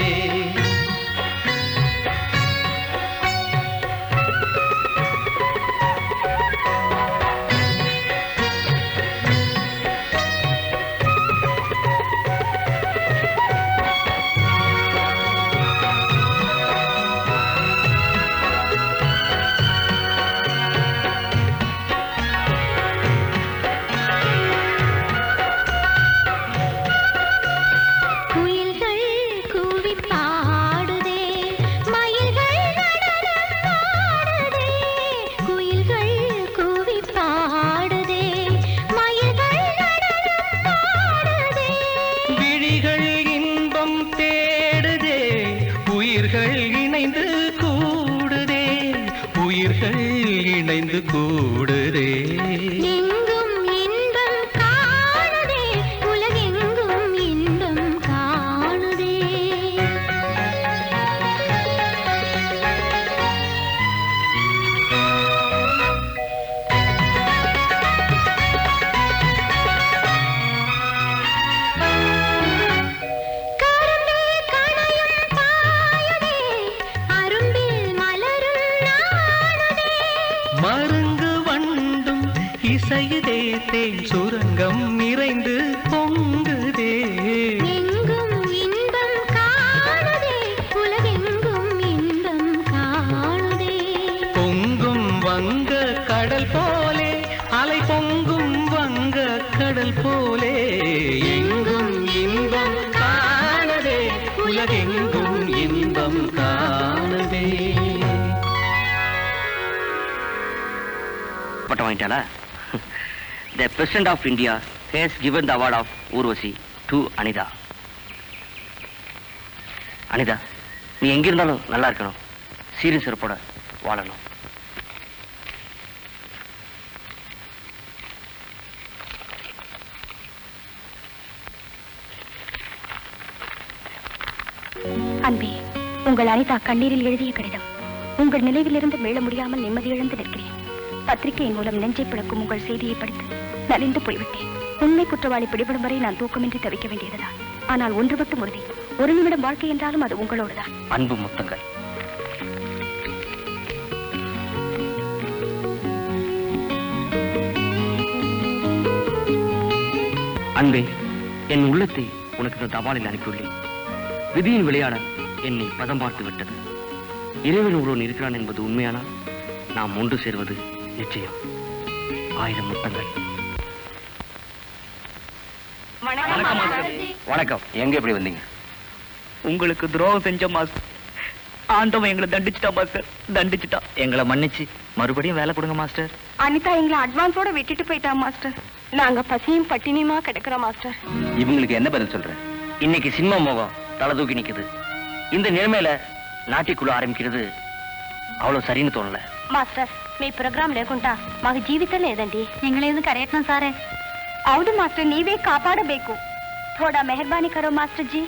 குயில்கள் கூவி பாடுதே, மயில்கள் நடனம் ஆடுதே. குயில்கள் கூவி பாடுதே, மயில்கள் நடனம் ஆடுதே. விழிகள் இன்பம் தேடுதே உயிர்கள் இணைந்து கூடுதே உயிர்கள் இணைந்து கூடுதே. எங்கும் இன்பம் காணுதே, உலகெங்கும் இன்பம் காணுதே. கரும்பே கணையும் பாயுதே, அரும்பில் மலரும் நாணுதே. மருங்கு வண்டும் இசையுதே தேன் சுரங்கம் நிறைந்து பொங்குதே. எங்கும் இன்பம் காணுதே, உலகெங்கும் இன்பம் காணுதே. பொங்கும் வங்க கடல் போலே அலை பொங்கும் வங்க கடல் போலே எங்கும் இன்பம் காணுதே உலகெங்கும் இன்பம் காணுதே. பட்டம் வாங்கிட்டாளா? The President of India has given the award of Urvashi to Anida. Anitha, நீ எங்க இருந்தாலும் நல்லா இருக்கணும், சீரும் சிறப்போட வாழணும். அன்பே, உங்கள் அனிதா கண்ணீரில் எழுதிய கடிதம். உங்கள் நினைவிலிருந்து மீள முடியாமல் நிம்மதி இழந்து நிற்கிறேன். பத்திரிகையின் மூலம் நெஞ்சை பிளக்கும் உங்கள் செய்தியை படித்து நலிந்து போய்விட்டேன். உண்மை குற்றவாளி பிடிபடும் வரை நான் தூக்கமின்றி தவிக்க வேண்டியதுதான். ஆனால் ஒன்று மட்டும் உறுதி, ஒரு நிமிடம் வாழ்க்கை என்றாலும் அது உங்களோடுதான். அன்பு முத்தங்கள். அன்பே, என் உள்ளத்தை உனக்கு இந்த தபாலில் அனுப்பியுள்ளேன். விதியின் விளையாடல் என்னை பதம் பார்த்து விட்டது. இறைவன் ஒருவன் இருக்கிறான் என்பது உண்மையானால் நாம் ஒன்று சேர்வது நிச்சயம். 1000 முத்தங்கள். வணக்கம். எங்க எப்படி வந்தீங்க? உங்களுக்கு துரோகம் செஞ்ச மாஸ்டர். ஆண்டவன் எங்களை தண்டிச்சுட்டா மாஸ்டர், தண்டிச்சுட்டா. எங்களை மன்னிச்சு மறுபடியும் வேலை கொடுங்க மாஸ்டர். அனிதா எங்களை அட்வான்ஸோட விட்டுட்டு போயிட்டா மாஸ்டர். நாங்க பசியும் பட்டினியுமா கிடக்குறோம் மாஸ்டர். இவங்களுக்கு என்ன பதில் சொல்றேன்? இன்னைக்கு சினிமா மோகம் தலை தூக்கி நிக்குது. இந்த நிலைமையில నాట్యకులు ఆరంభించినది అవలో సరైన తోనల మాస్టర్ మీ ప్రోగ్రామ్ లేకుండా మాకు జీవితం లేదండి నింగలేందు కరెక్ట్నా సారే అవును మాస్టర్ నీవే కాపాడಬೇಕು थोड़ा मेहरबानी करो मास्टर जी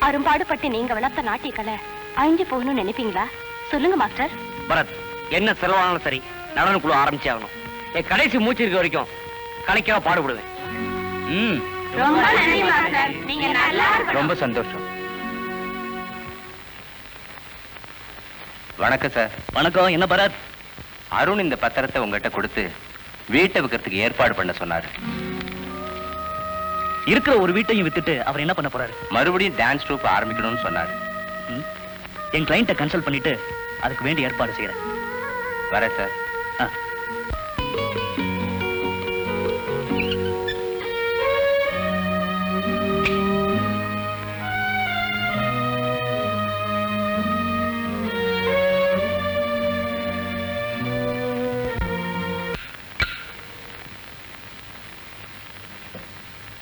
அரும்பாடு பட்டு நீங்க வளர்த்த நாட்டியக்கலை அழிஞ்சு போகணும்னு நினைப்பீங்களா சொல்லுங்க மாஸ்டர். பரத் என்ன செலவானாலும் சரி நடனக்குழு ஆரம்பிச்சே ஆகணும். என் கடைசி மூச்சு இருக்க வரைக்கும் கலைக்காக பாடுபடுவேன். ரொம்ப நன்றி மாஸ்டர், நீங்க நல்லா ரொம்ப சந்தோஷம். வணக்கம் சார். வணக்கம். என்ன பரத்? அருண் இந்த பத்திரத்தை உங்ககிட்ட கொடுத்து வீட்டை விற்கிறதுக்கு ஏற்பாடு பண்ண சொன்னாரு. இருக்கிற ஒரு வீட்டையும் வித்துட்டு அவர் என்ன பண்ண போறாரு? மறுபடியும் டான்ஸ் ட்ரூப் ஆரம்பிக்கணும்னு சொன்னாரு. என் கிளைண்ட்டை கன்சல்ட் பண்ணிட்டு அதுக்கு வேண்டிய ஏற்பாடு செய்யறேன். வரேன் சார்.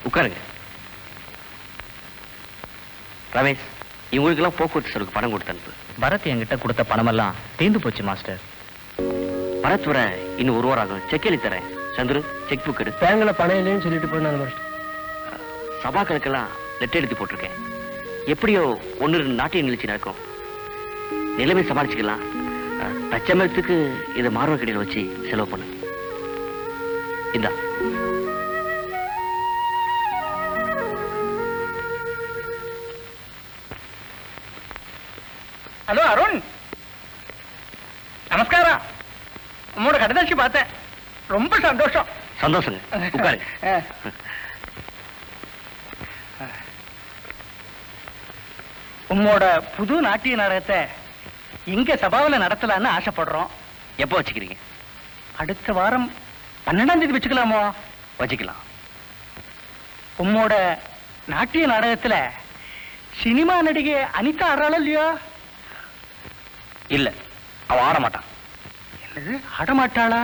உட்காருங்க. ரமேஷ், இவங்களுக்கெல்லாம் போக்குவரத்து செலவுக்கு பணம் கொடுத்து அனுப்பு. பரத் என்கிட்ட கொடுத்த பணமெல்லாம் தீர்ந்து போச்சு மாஸ்டர். பரத் வர இன்னும் 1 வாரம் ஆகும். செக் எழுதி தரேன். சந்துரு, செக் புக் எடு. பேங்க்ல பணம் இல்லைன்னு சொல்லிட்டு போனாங்க மாஸ்டர். சபாக்களுக்கெல்லாம் லெட்டர் எழுதி போட்டிருக்கேன். எப்படியோ 1-2 நாட்டிய நிகழ்ச்சி நடக்கும். நிலைமை சமாளிச்சுக்கலாம். தச்சமரத்துக்கு இதை மார்வ கடையில் வச்சு செலவு பண்ணு. இந்தா. ஹலோ அருண், நமஸ்காரம். உங்களோட கடைதாட்சி பார்த்தேன், ரொம்ப சந்தோஷம். சந்தோஷங்க. உட்காரு. உங்களோட புது நாட்டிய நாடகத்தை எங்க சபாவில் நடத்தலான்னு ஆசைப்படுறோம். எப்போ வச்சுக்கிறீங்க? அடுத்த வாரம் 12ஆம் தேதி வச்சுக்கலாமோ? வச்சுக்கலாம். உங்களோட நாட்டிய நாடகத்துல சினிமா நடிகை அனிதா ஆடுறாளோ இல்லையோ? இல்ல, அவ ஆட மாட்டான். என்னது, ஆடமாட்டாளா?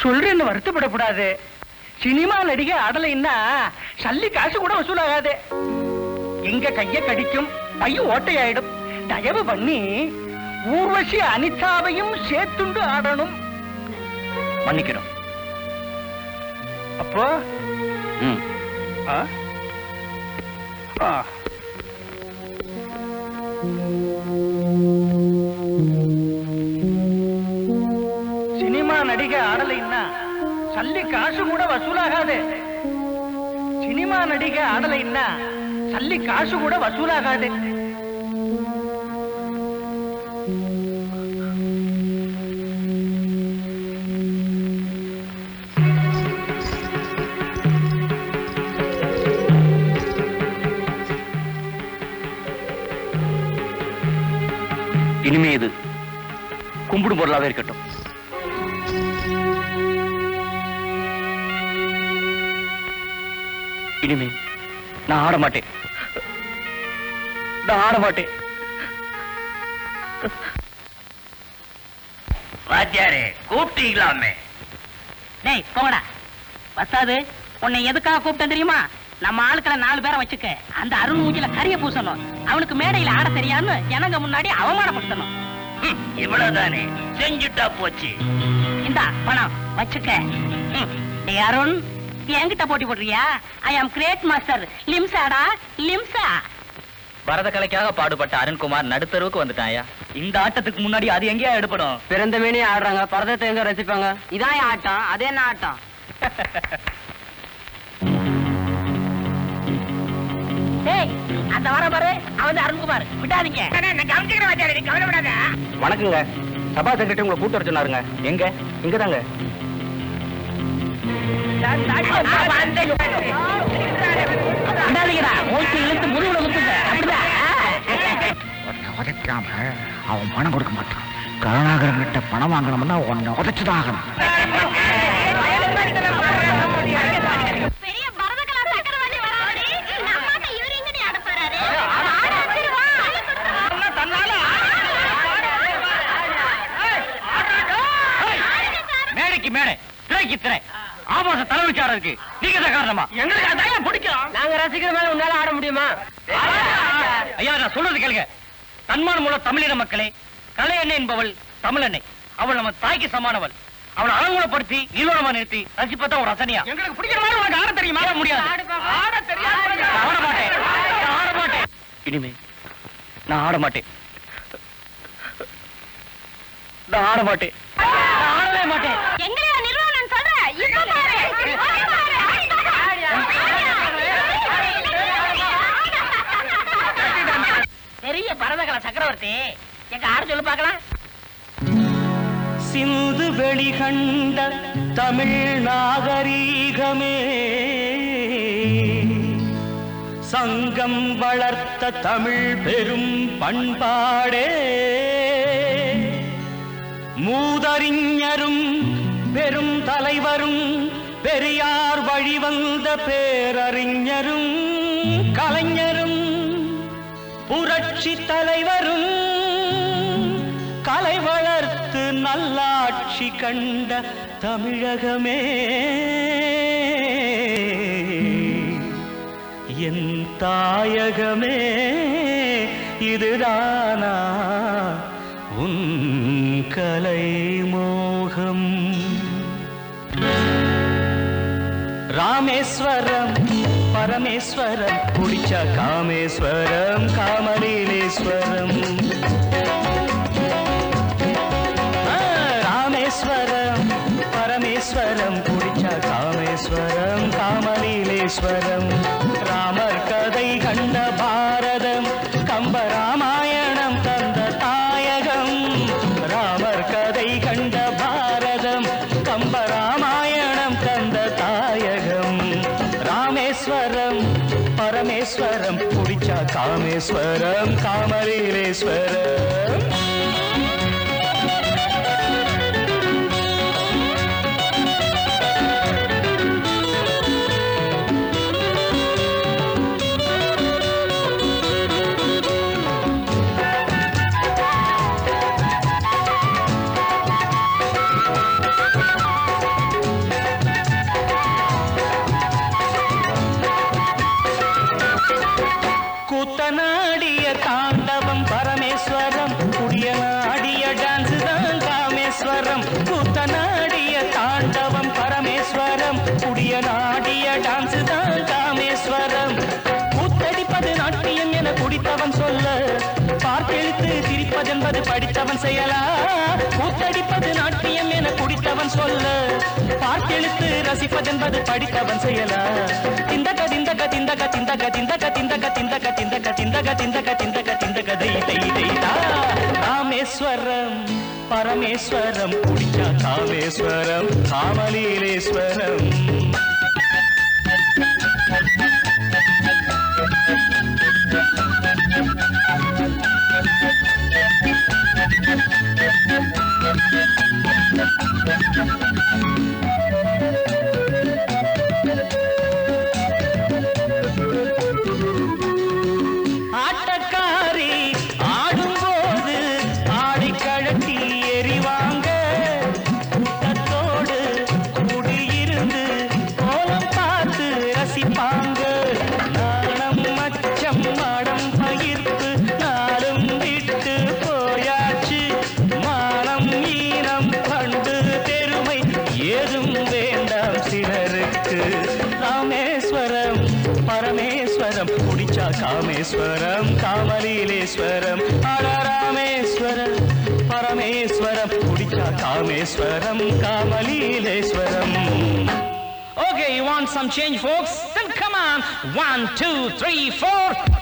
சொல்றேன்னு வருத்தப்படக்கூடாது. சினிமா நடிகை ஆடலைன்னா சல்லி காசு கூட வசூலாகாது. எங்க கைய கடிக்கும், பையன் ஓட்டையாயிடும். தயவு பண்ணி ஊர்வசி அனிதாவையும் சேர்த்துண்டு ஆடணும். மன்னிக்கணும். அப்போ ஆ? ஆ. சினிமா நடிகை ஆடலைன்னா சல்லி காசு கூட வசூலாகாது. சினிமா நடிகை ஆடலைன்னா சல்லி காசு கூட வசூலாகாது. இனிமே இது கும்பிடும் பொருளாவே இருக்கட்டும். இனிமே நான் ஆட மாட்டேன். நான் ஆட மாட்டேன். வாத்தியாரே, கூப்பிட்டீங்களாமே? டேய் போங்கடா. வசாது, உன்னை எதுக்காக கூப்பிட்டேன் தெரியுமா? நம்ம ஆளுக்களை 4 பேரை வச்சுக்க. அந்த அருண் மூஞ்சில கரிய பூசணும். அவனுக்கு மேடையில ஆட தெரியான்னு ஜனங்க முன்னாடி அவமானப்படுத்தணும். இவ்வளவுதானே, செஞ்சுட்டா போச்சு. இந்தா பணம் வச்சுக்க. டேய் அருண், என்கிட்ட போட்டி போடுறியா? ஐ ஆம் கிரேட் மாஸ்டர். லிம்சாடா லிம்சா. பரத கலைக்காக பாடுபட்ட அருண்குமார் நடுத்தருவுக்கு வந்துட்டாயா. இந்த ஆட்டத்துக்கு முன்னாடி அது எங்கேயா எடுப்படும்? பிறந்த மேனே ஆடுறாங்க, பரதத்தை எங்க ரசிப்பாங்க? இதான் ஆட்டம், அதே என்ன ஆட்டம்? அந்த வர பாரு, அவன் அருண்குமார். விட்டாதீங்க, கவலைப்படாத. வணக்கங்க, சபா செக்ரட்டரி உங்களை கூட்டு வர சொன்னாருங்க. எங்க? இங்கதாங்க. விடாதீங்கடா, மூச்சு இழுத்து முதுகுல குத்துங்க. அப்படிதான் உதைக்காம அவன் பணம் கொடுக்க மாட்டான். கருணாகரன் கிட்ட பணம் வாங்கணும்னா உன்னை உதைச்சுதான் ஆகணும். பெரிய பரதகலா சக்கரவர்த்தி வராடி நம்மாட்ட இவரு எங்கடி ஆட போறாரு? மேடைக்கு மேடை, திரைக்கு திரை, ஆபாச தலைவிச்சாரருக்கு நீங்க தான் காரணமா? எங்களுக்கு அதான் பிடிக்கும். நாங்க ரசிக்கிற மேல உன்னால ஆட முடியுமா? ஐயா, நான் சொல்றது கேளுங்க. தன்மானம் உள்ள தமிழின மக்களே, கலை எண்ணெய் என்பவள் தமிழெண்ணெய். அவள் நம்ம தாய்க்கு சமானவள். அவளை அலங்குலப்படுத்தி நிலவரமா நிறுத்தி ரசிப்பதான் ஒரு ரசனையா? எங்களுக்கு பிடிக்கிற மாதிரி உனக்கு ஆட தெரியுமா? ஆட முடியாது. ஆட தெரியாது. நான் ஆட மாட்டேன். நான் ஆட மாட்டேன். இனிமே நான் ஆட மாட்டேன். நான் ஆட மாட்டேன். நான் ஆடவே மாட்டேன். எங்களையா நிர்வாணம் சொல்ற? இப்ப பெரிய பரதகலா சக்கரவர்த்தி எங்க ஆட சொல்லு பார்க்கலாம். சிந்து வெளிகண்ட தமிழ் நாகரீகமே, சங்கம் வளர்த்த தமிழ் பெரும் பண்பாடே, மூதறிஞரும் பெரும் தலைவரும் பெரியார் வழிவந்த பேரறிஞரும் கலைஞரும் புரட்சி தலைவரும் கலை வளர்த்து நல்லாட்சி கண்ட தமிழகமே, என் தாயகமே, இதுதானா உன் கலை மோகம்? ராமேஸ்வரம் பரமேஸ்வரம் குடிச்ச காமேஸ்வரம் காமலீலேஸ்வரம். ராமேஸ்வரம் பரமேஸ்வரம் குடிச்ச காமேஸ்வரம் காமலீலேஸ்வரம். ராமர் கதை கண்ட பாரதம், கம்பராமாயணம் தந்த தாயகம். ராமர் கதை கண்ட பாரதம், கம்பராமாயணம் தந்த தாயகம். ராமேஸ்வரம் பரமேஸ்வரம் குடிச்ச காமேஸ்வரம் காமலீலேஸ்வரம். கூத்தனாடிய தாண்டவம் பரமேஸ்வரம், குடியனாடிய டான்ஸ் தான் காமேஸ்வரம். கூத்தனாடிய தாண்டவம் பரமேஸ்வரம், குடியனாடிய டான்ஸ் தான் காமேஸ்வரம். கூத்தடிப்பது நாட்டியம் என குடித்தவன் சொல்ல, பார்த்தெழுத்து சிரிப்பதென்பது படித்தவன் செயலா? கூத்தடிப்பது நாட்டியம் என குடித்தவன் சொல்ல, பார்த்தெழுத்து ரசிப்பதென்பது படித்தவன் செயலா? திந்தக திந்தக திந்தக திந்தக திந்தக திந்தக திந்தக திந்தக திந்தக திந்தக திந்தக திந்தக தை தை தை தா. ராமேஸ்வரம் பரமேஸ்வரம் குடிச்ச காமேஸ்வரம் காமலீலேஸ்வரம். ஆட்டக்காரி ஆடும்போது ஆடி கழட்டி எறிவாங்க, கூட்டத்தோடு கூடியிருந்து கோலம் பார்த்து ரசிப்பாங்க. நாணம் மச்சம் மடம் பகிர்ப்பு நாளும் விட்டு போயாச்சு, மானம் ஈனம் பண்டு பெருமை ஏதும் வேண்டாம் சிலருக்கு. ராமேஸ்வரம் பரமேஸ்வரம் குடிச்சா காமேஸ்வரம் காமலீலேஸ்வரம் ராமேஸ்வரம் பரமேஸ்வரம் குடிச்சா காமேஸ்வரம் காமலீலேஸ்வரம். Okay, you want some change, folks? Then come on. 1, 2, 3, 4.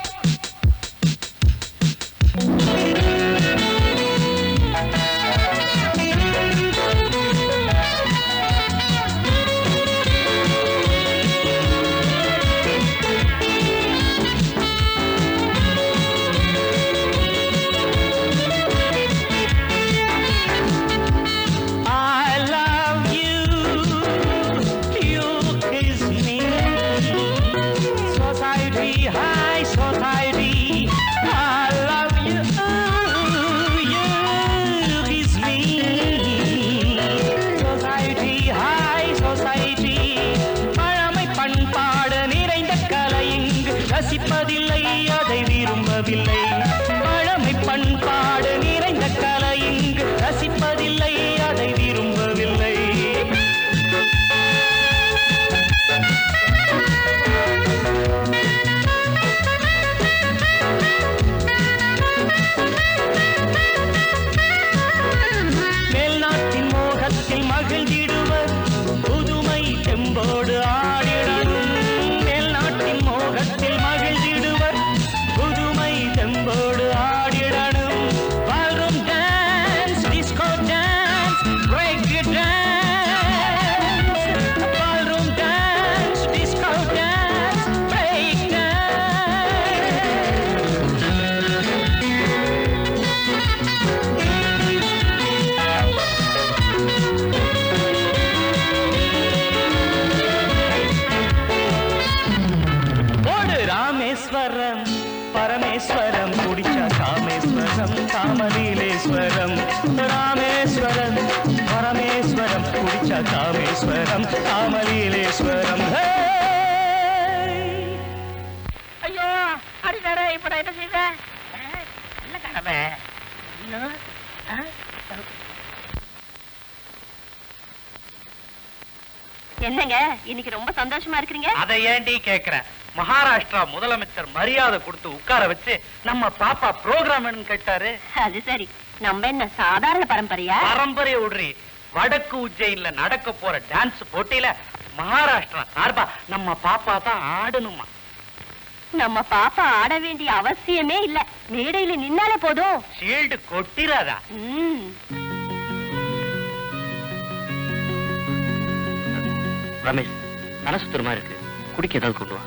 ரசிப்பதில்லை அதை விரும்பவில்லை பழமை பண்பாடு நிறைந்த கலை இங்கு ரசிப்பதில்லை அதை விரும்பவில்லை. மேல்நாட்டின் மோகத்தில் மகிழ்ந்திடுவர் புதுமை தெம்போடு ஆடிடணும். மேல்நாட்டின் மோகத்தில் மகிழ்ந்திடுவர் புதுமை தெம்போடு ஆடிடணும். Ballroom dance, disco dance, break dance. Ballroom dance, disco dance, break Rameswaram பரமேஸ்வரம் குடிச்சா காமேஸ்வரம் காமலீலேஸ்வரம். ராமேஸ்வரம் பரமேஸ்வரம் குடிச்சா காமேஸ்வரம் காமலீலேஸ்வரம். ஐயோ அடிக்காரே, இப்ப நான் என்ன செய்வேன்? நல்ல கடமை. என்னங்க இன்னைக்கு ரொம்ப சந்தோஷமா இருக்கிறீங்க? அதை ஏண்டி கேக்குற? மகாராஷ்டிரா முதலமைச்சர் மரியாதை கொடுத்து உட்கார வச்சு நம்ம பாப்பா ப்ரோக்ராம் கேட்டாரு. அது சரி, நம்ம என்ன சாதாரண பரம்பரையா? பரம்பரை விடுறி. வடக்கு உஜ்ஜயின்ல நடக்க போற டான்ஸ் போட்டியில மகாராஷ்டிரா சார்பா நம்ம பாப்பா தான் ஆடணுமா. நம்ம பாப்பா ஆட வேண்டிய அவசியமே இல்ல, மேடையில நின்னாலே போதும். ஷீல்டு கொட்டிராதா? ரமேஷ், தலை சுத்துறமா இருக்கு, குடிக்க ஏதாவது கொண்டு வா.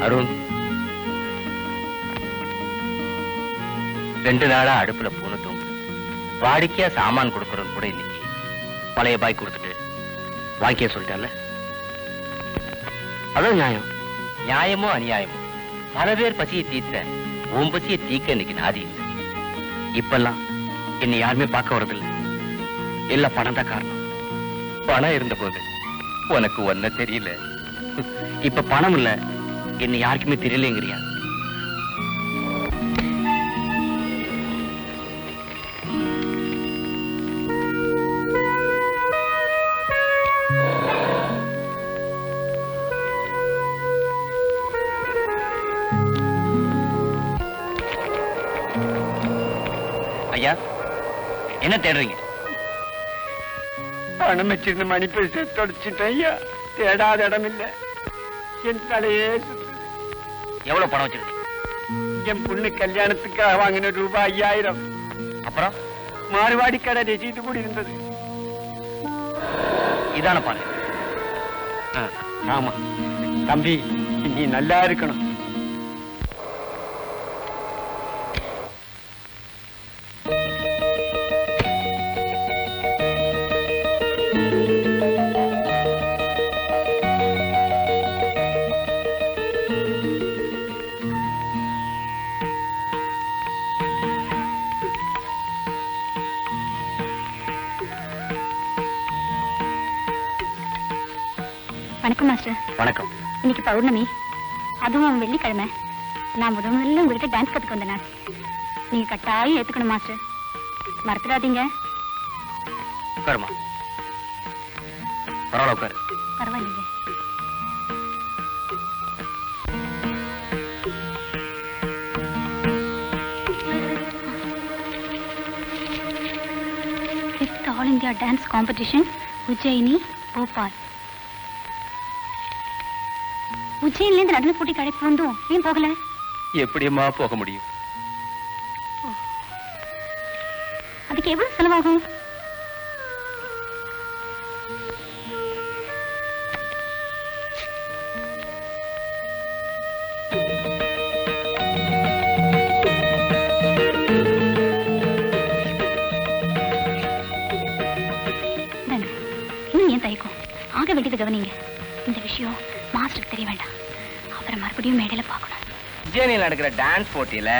அருண், 2 நாளா அடுப்புல பூனை தூங்கு. வாடிக்கையா சாமான் கொடுக்கறோம் கூட இன்னைக்கு பழைய பாய் கொடுத்துட்டு வாங்கிக்க சொல்லிட்டால. அதான் நியாயம். நியாயமோ அநியாயமோ பல பேர் பசியை தீர்த்த உன் பசியை தீக்க இன்னைக்கு நாதி இல்லை. இப்பெல்லாம் என்னை யாருமே பார்க்க வரதில்லை. இல்ல பணம் தான் காரணம். பணம் இருந்த போது உனக்கு ஒன்ன தெரியல. இப்ப பணம் இல்ல, என்ன யாருக்குமே தெரியலங்கிறியா? ஐயா, என்ன தேடுறீங்க? பணம் வச்சிருந்த மணி பரிசு தொடச்சிட்டேன் ஐயா. தேடாத இடம் இல்ல. என் தலையே எவ்வளவு பணம் வச்சிருக்கீங்க? என் பொண்ணு கல்யாணத்துக்காக வாங்கின ரூபாய் 5000. அப்புறம் மாறுவாடி கடை ரசீது கூட இருந்தது. இதான பணம்? ஆமா தம்பி, நீ நல்லா இருக்கணும். வணக்கம் மாஸ்டர். வணக்கம். இன்னைக்கு பௌர்ணமி, அதுவும் வெள்ளிக்கிழமை. நான் முதல்ல உங்ககிட்ட டான்ஸ் கத்துக்க வந்தேன். நான் நீங்க கட்டாயம் ஏத்துக்கணும் மாஸ்டர், மறந்துடாதீங்க. உட்காருமா. பரவாயில்ல உட்காரு. பரவாயில்லைங்க. Fifth All India Dance Competition, Ujjayini, Bhopal. உஜ்ஜயினிலேருந்து நடன போட்டி கடைக்கு வந்தோம். ஏன் போகல? எப்படியம்மா போக முடியும்? அதுக்கு எவ்வளவு செலவாகும்? இன்னும் ஏன் தயக்கம்? ஆக வேண்டியது கவனிங்க. இந்த விஷயம் மாஸ்டருக்கு தெரிய வேண்டாம். அப்புறம் மறுபடியும் மேடையில பார்க்கணும். உஜ்ஜயினியில் நடக்கிற டான்ஸ் போட்டியில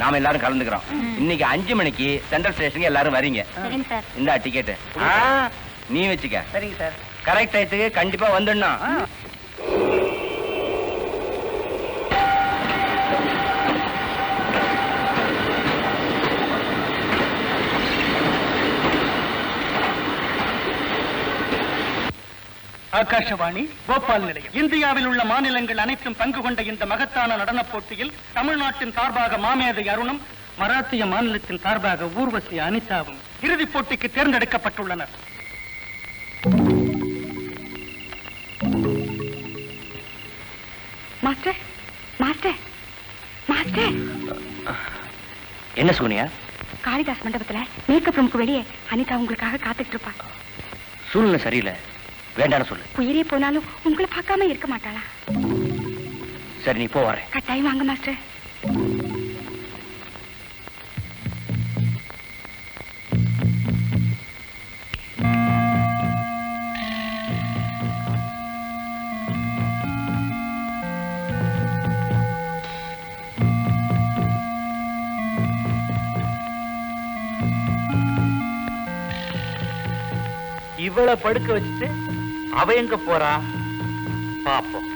நாம எல்லாரும் கலந்துக்கிறோம். இன்னைக்கு 5 மணிக்கு சென்ட்ரல் ஸ்டேஷனுக்கு எல்லாரும் வரீங்க. சரிங்க சார். இந்த டிக்கெட் நீ வச்சுக்க. சரிங்க சார். கரெக்ட் டயத்துக்கு கண்டிப்பா வந்துடணும். ஆகாஷவாணி போபால் நிலையம். இந்தியாவில் உள்ள மாநிலங்கள் அனைத்தும் பங்கு கொண்ட இந்த மகத்தான நடனப் போட்டியில் தமிழ்நாட்டின் சார்பாக மாமேதை அருணும், மராத்திய மாநிலத்தின் சார்பாக ஊர்வசி அனிதாவும் இறுதிப் போட்டிக்கு தேர்ந்தெடுக்கப்பட்டுள்ளனர். Master, master, master. என்ன சோனியா? காளிதாஸ் மண்டபத்துல மேக்கப் ரூமுக்கு வெளியே அனிதா உங்களுக்காக காத்துட்டு இருப்பா. சூழ்நிலை சரியில்லை, வேண்டான்னு சொல்லு. உயிரே போனாலும் உங்களை பார்க்காம இருக்க மாட்டாளா? சரி நீ போ, வரேன். கட்டாயம் வாங்க மாஸ்டர். இவளை படுக்க வச்சுட்டு அவ எங்க போறா பாப்போம்.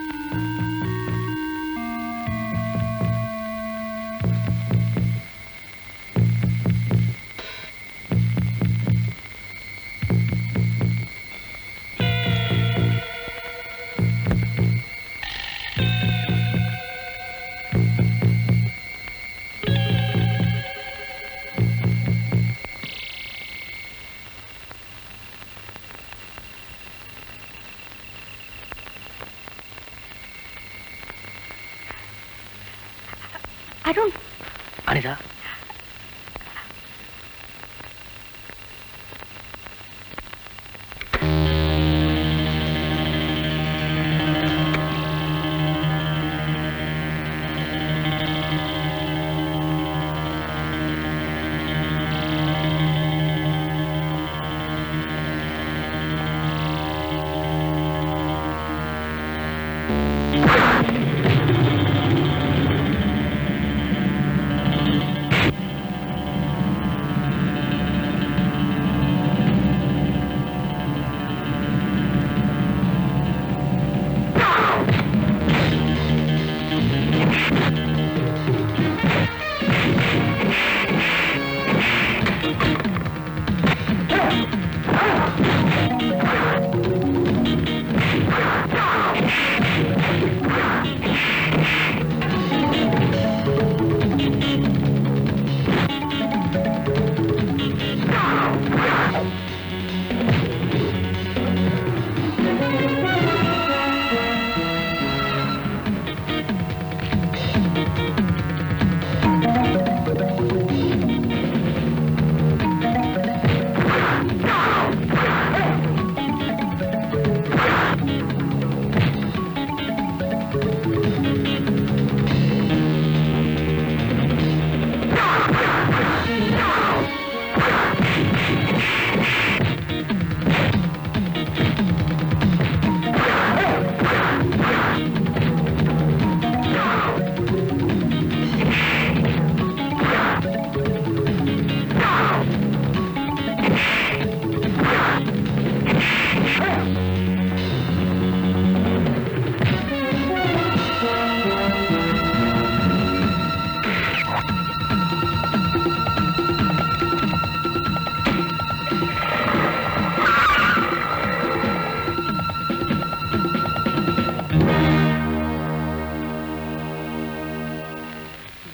அருண். அனிதா,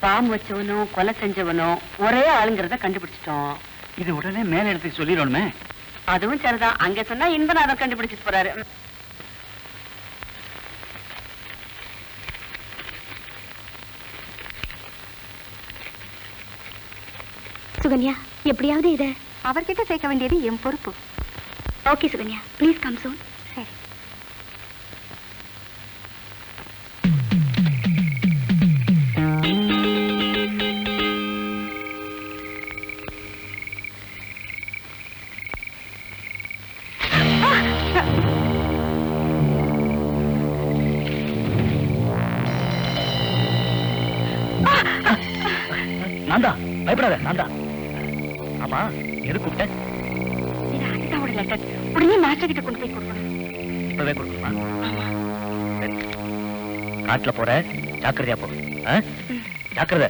பாம்பு வச்சவனும் கொலை செஞ்சவனும் ஒரே ஆளுங்கிறத கண்டுபிடிச்சிட்டோம். இது உடனே மேல இடத்துக்கு சொல்லிடணுமே. அதுவும் சரிதான். அங்க சொன்னா இன்பநாதம் கண்டுபிடிச்சிட்டு போறாரு. சுகன்யா, எப்படியாவது இத அவர்கிட்ட சேர்க்க வேண்டியது என் பொறுப்பு. ஓகே சுகன்யா, ப்ளீஸ் கம் சூன். சரி. நான்தான், பயப்படாத, நான்தான். ஆமா, எது கூப்பிட்ட? இது அனிதாவோட லெட்டர். உடனே மாஸ்டர் கிட்ட கொண்டு போய் கொடுக்கணும். இப்பவே கொடுக்கணுமா? சரி. காட்டுல போற, ஜாக்கிரதையா போ. ஜாக்கிரதை.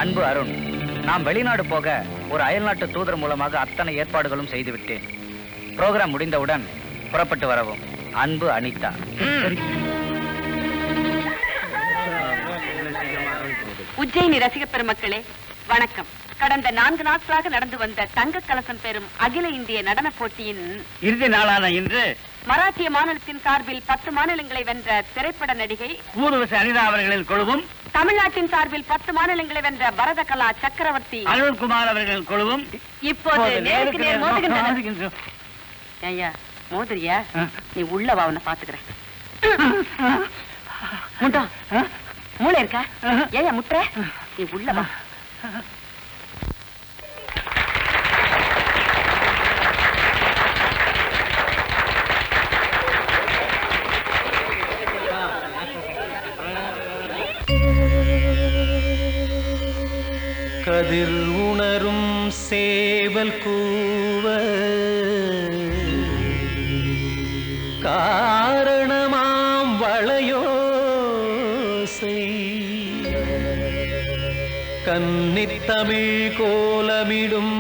அன்பு அருண், நாம் வெளிநாடு போக ஒரு அயல்நாட்டு தூதர் மூலமாக அத்தனை ஏற்பாடுகளும் செய்துவிட்டேன். புரோகிராம் முடிந்தவுடன் புறப்பட்டு வரவும். அன்பு அனிதா. உஜ்ஜயினி ரசிக பெருமக்களே வணக்கம். கடந்த 4 நாட்களாக நடந்து வந்த தங்க கலசம் பெறும் அகில இந்திய நடன போட்டியின் இறுதி நாளான இன்று மராட்டிய மாநிலத்தின் சார்பில் 10 மாநிலங்களை வென்ற திரைப்பட நடிகை ஊர்வசி அனிதா அவர்களின் குழுவும், தமிழ்நாட்டின் சார்பில் 10 மாநிலங்களை வென்ற பரத கலா சக்கரவர்த்தி அருண்குமார் அவர்களின் குழுவும் இப்போது நேருக்கு நேர் மோதுகின்றன. ஐயா மோதிரியா? நீ உள்ள வா, உன்னை பாத்துக்கிறேன். முட்டா மூளை இருக்கா? ஏயா முட்டை? நீ உள்ள வா. கதிர் உணரும் சேவல் கூவ காரணமாம் வளையோசை கன்னித்தமிழ் கோலமிடும்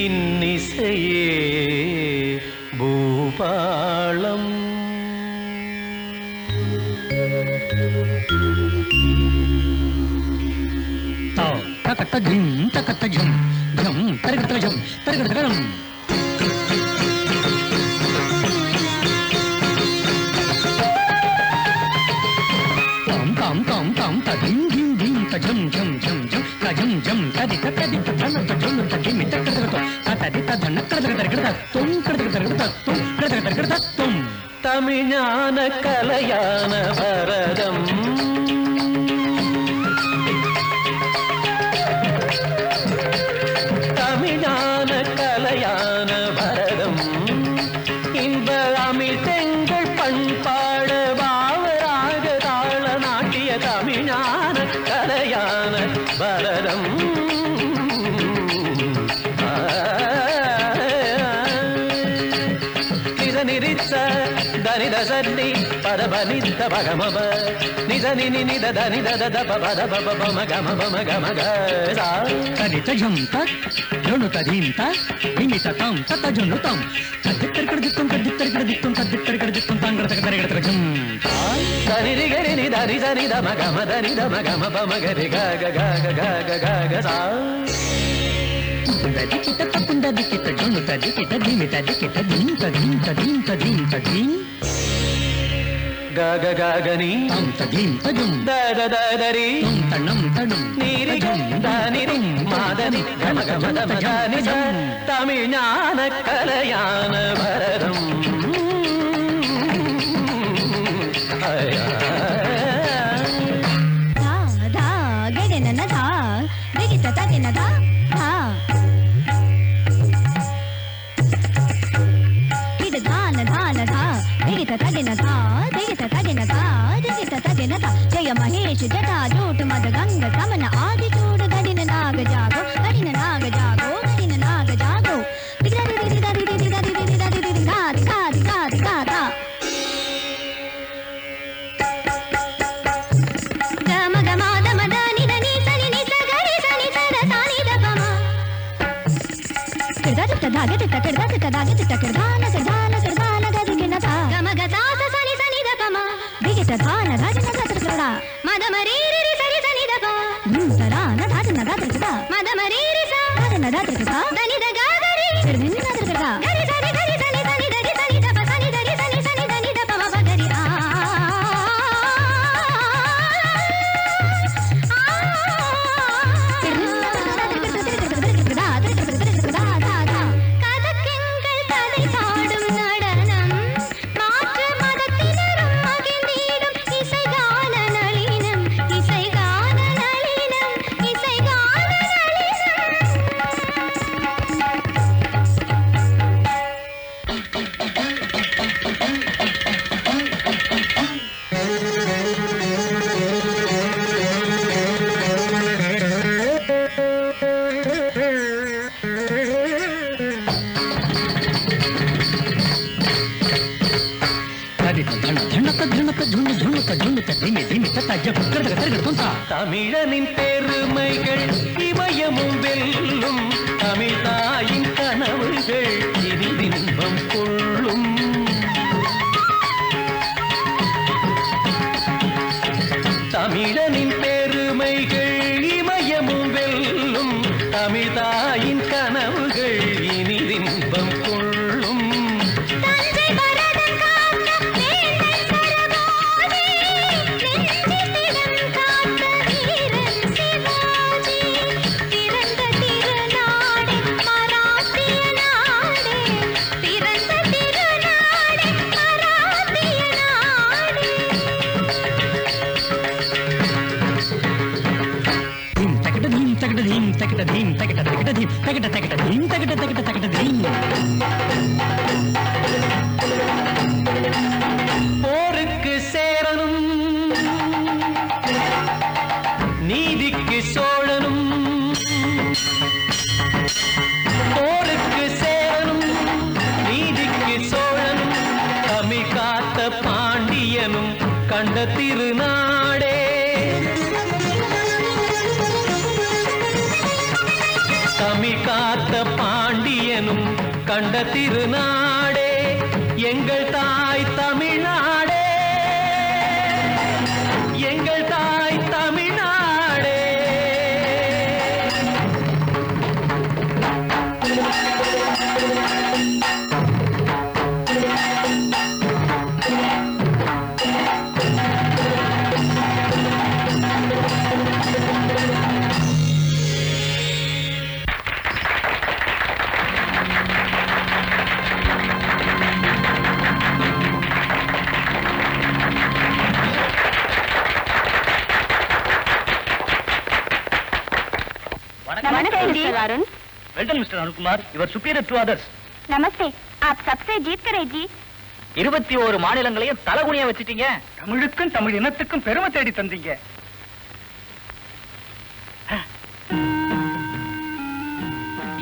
இன்னிசையே பூபாளம். தமிழான கலையான பரதம் தமிழான கலையான பரதம் இன்ப அமிழ் தெங்கள் பண்பாட பாவராக தாள நாட்டிய தமிழான கலையான பரதம். நிரித்த தனித சன்னி பதபனித்த பகமப நித நினி நித தனி தத தப பத பப பம கம பம கம க சா தனித ஜம் தத் ஜொனு ததீம் த நிமித தம் தத ஜொனு தம் ததித்தர் கடதித்தும் தாங்கறத கதரகட ஜம் தனி ரி கரி நி தனி தனி த ம கம தனி த ம கம பம கரி க க க க க க க சா ததிக்கிட்ட தப்புண்ட திக்கிட்ட ஜொனு ததிக்கிட்ட திமித திக்கிட்ட திம் ததீம் ததீம் ததீம் ததீம் க க க கனி தம் ததீம் தஜும் த த த தரி தம் தனம் தனம் நீரி கம் தனி ரிம் மாதனி கம கம தம தனி ச தமிழ் ஞான கலையான பரதம். தா தா கெகன தா திகிட்ட தகின தா தா இது தான தான தா திகிட்ட தகின தா திகிட்ட தகின தா திகிட்ட தகின தா ஜெய மகேஷ் ஜடா ஜோட் மத கங்க கமன ஆதி சூடு கடின நாக ஜாகோ கடின நாக ஜாகோ கடின நாக ஜாகோ திகரி திரி திரி திரி திரி திரி திரி திரி கா கா கா கா கா கம கம தம த நி த நி த நி த தமிழனின் பெருமைகள் இமயமும் வெல்லும் தமிழ் தாயின் கனவுகள் இதில் இன்பம் கொள்ளும் தமிழனின் பெருமைகள் இமயமும் வெல்லும் தமிழ் தாயின் கனவுகள் இனில் இன்பம் கொள்ளும் போருக்கு சேரனும் நீதிக்கு சோழனும் போருக்கு சேரனும் நீதிக்கு சோழனும் தமிழ் காத்த பாண்டியனும் கண்ட திருநாடே தமிழ் காத்த பாண்டியனும் கண்ட திருநாடே எங்கள் தாய் தமிழ்நாடே எங்கள் தாய் தமிழ்நாடே नमस्ते ji Arun. Well done mister Arunkumar, your superior to others. नमस्ते, आप सबसे जीत कर जी। 21 மாநிலங்களையும் தலகுனியா வச்சிட்டீங்க. தமிழுக்கும் தமிழ் இனத்துக்கும் பெருமை தேடி தந்தீங்க.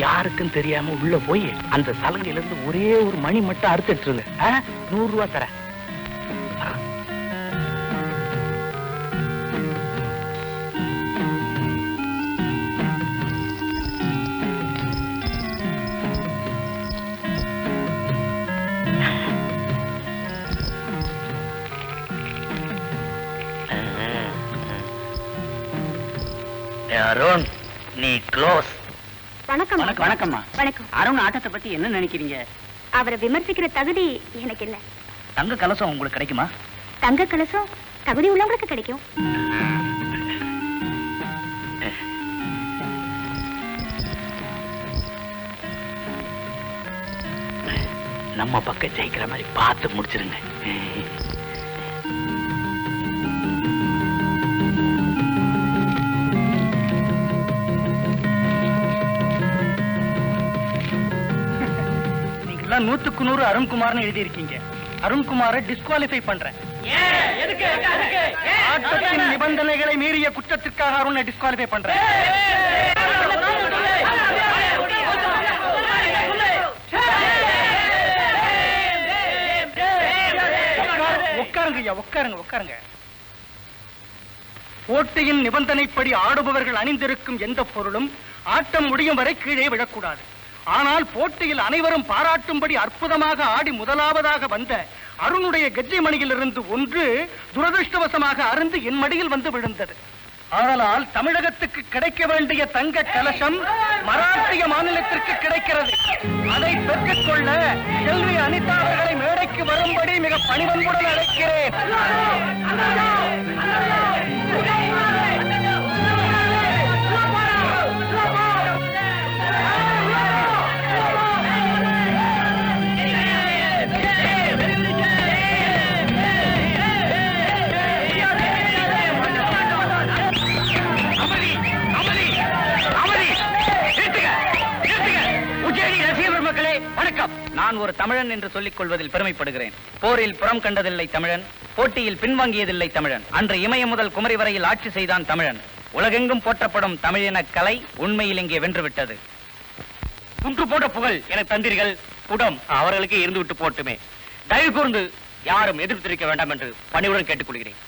யாருக்கும் தெரியாம உள்ள போய் அந்த சலங்கையில இருந்து ஒரே ஒரு மணி மட்டும் அறுத்துட்டு 100 ரூபாய் தரேன். அருண், நீ க்ளோஸ். வணக்கம். வணக்கம்மா. வணக்கம். அருண் ஆட்டத்தை பத்தி என்ன நினைக்கிறீங்க? அவரை விமர்சிக்கிற தகுதி எனக்கு இல்ல. தங்க கலசம் உங்களுக்கு கிடைக்குமா? தங்க கலசம் தகுதி உள்ளவங்களுக்கு கிடைக்கும். நம்ம பக்கம் ஜெயிக்கிற மாதிரி பார்த்து முடிச்சிருங்க. நீங்கெல்லாம் 100க்கு 100 அருண்குமார்னு எழுதி இருக்கீங்க. அருண்குமாரை டிஸ்குவாலிஃபை பண்றேன். ஆட்டத்தின் நிபந்தனைகளை மீறிய குற்றத்திற்காக அருணை டிஸ்குவாலிஃபை பண்றேன். உட்காருங்க. போட்டியின் நிபந்தனைப்படி ஆடுபவர்கள் அணிந்திருக்கும் எந்த பொருளும் ஆட்டம் முடியும் வரை கீழே விழக்கூடாது. ஆனால் போட்டியில் அனைவரும் பாராட்டும்படி அற்புதமாக ஆடி முதலாவதாக வந்த அருணுடைய கெஜ்ஜை மணியிலிருந்து ஒன்று துரதிருஷ்டவசமாக அருந்து என் மடியில் வந்து விழுந்தது. ஆனால் தமிழகத்துக்கு கிடைக்க வேண்டிய தங்க கலசம் மராட்டிய மாநிலத்திற்கு கிடைக்கிறது. அதை பெற்றுக் கொள்ள செல்வி அனிதா அவர்களை மேடைக்கு வரும்படி மிக பணிவன்புடன் அழைக்கிறேன். நான் ஒரு தமிழன் என்று சொல்லிக் கொள்வதில் பெருமைப்படுகிறேன். போரில் புறம் கண்டதில்லை தமிழன், போட்டியில் பின்வாங்கியதில்லை தமிழன். அன்று இமயம் முதல் குமரி வரையில் ஆட்சி செய்தான் தமிழன். உலகெங்கும் போற்றப்படும் தமிழின கலை உண்மையில் இங்கே வென்றுவிட்டது. குன்று போன்ற புகழ் என தந்தீர்கள், குடம் அவர்களுக்கு இருந்து விட்டு போட்டுமே. தயவு கூர்ந்து யாரும் எதிர்ப்பு தெரிவிக்க வேண்டாம் என்று பணிவுடன் கேட்டுக்கொள்கிறேன்.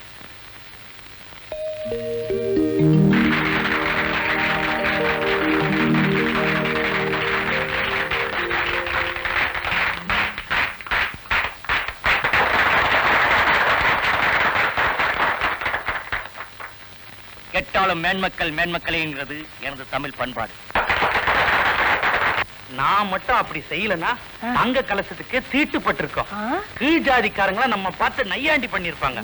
கெட்டாலும் மேன்மக்கள் மேன்மக்களேங்கிறது எனது தமிழ் பண்பாடு. நான் மட்டும் அப்படி செய்யலன்னா அங்க கலசத்துக்கு தீட்டுப்பட்டிருக்கோம். கீழ் ஜாதிக்காரங்கள நம்ம பார்த்து நையாண்டி பண்ணிருப்பாங்க.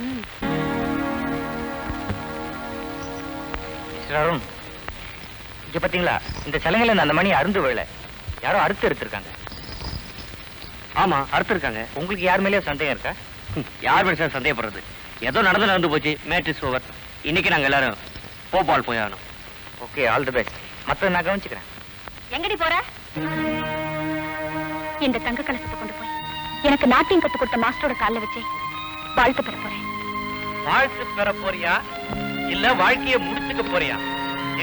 அருண், இங்க பாத்தீங்களா, இந்த சிலைகளை அந்த மணி அருந்து விழல யாரோ அறுத்து எடுத்திருக்காங்க. ஆமா, அறுத்திருக்காங்க. உங்களுக்கு யார் மேலேயே சந்தேகம் இருக்கா? யார் மேலே சந்தேகப்படுறது? ஏதோ நடந்து போச்சு. Match is over. இன்னைக்கு நாங்க எல்லாரும் போபால் போய் ஆகணும். Okay, all the best. மற்ற நான் கவனிச்சுக்கிறேன். எங்கடி போற? இந்த தங்க கலசத்தை கொண்டு போய் எனக்கு நாட்டியம் கத்து கொடுத்த மாஸ்டரோட கால்ல வச்சு வாழ்த்து பெற போறேன். வாழ்த்து பெற போறியா இல்ல வாழ்க்கைய முடிச்சுக்க போறியா?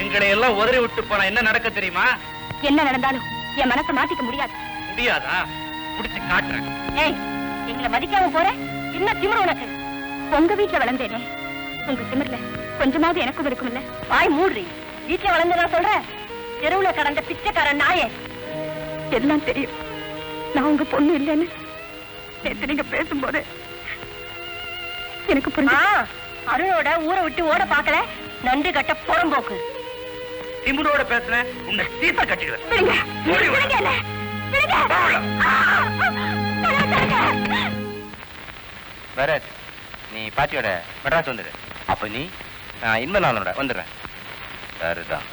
எங்களை எல்லாம் உதறி விட்டு போனா என்ன நடக்க தெரியுமா? என்ன நடந்தாலும் என் மனசை மாத்திக்க முடியாது. முடியாதா? முடிச்சு காட்டுறேன். ஏய், எங்களை மதிக்காம போற? என்ன திமிரு உனக்கு? உங்க வீட்டுல வளர்ந்தேனே, உங்க திமிர்ல கொஞ்சமாவது எனக்கும் இருக்கும்ல. வாய் மூடுறி. வீட்டுல வளர்ந்ததா சொல்ற? தெருவுல கடந்த பிச்சைக்காரன் நாயே. எல்லாம் தெரியும். நான் உங்க பொண்ணு இல்லைன்னு நேத்து நீங்க பேசும்போது எனக்கு புரிஞ்சு. அருணோட ஊரை விட்டு ஓட பாக்கல. நன்றி கட்ட புறம்போக்கு. திமுறோட பேசுறேன். உன்னை சீசா கட்டிடுவேன். விடுங்க. விடுங்க என்ன. விடுங்க. பரத், நீ பாட்டியோட மெட்ராஸ் வந்துடு. அப்ப நீ இந்த நாளோட வந்துடுறேன். சரிதான்.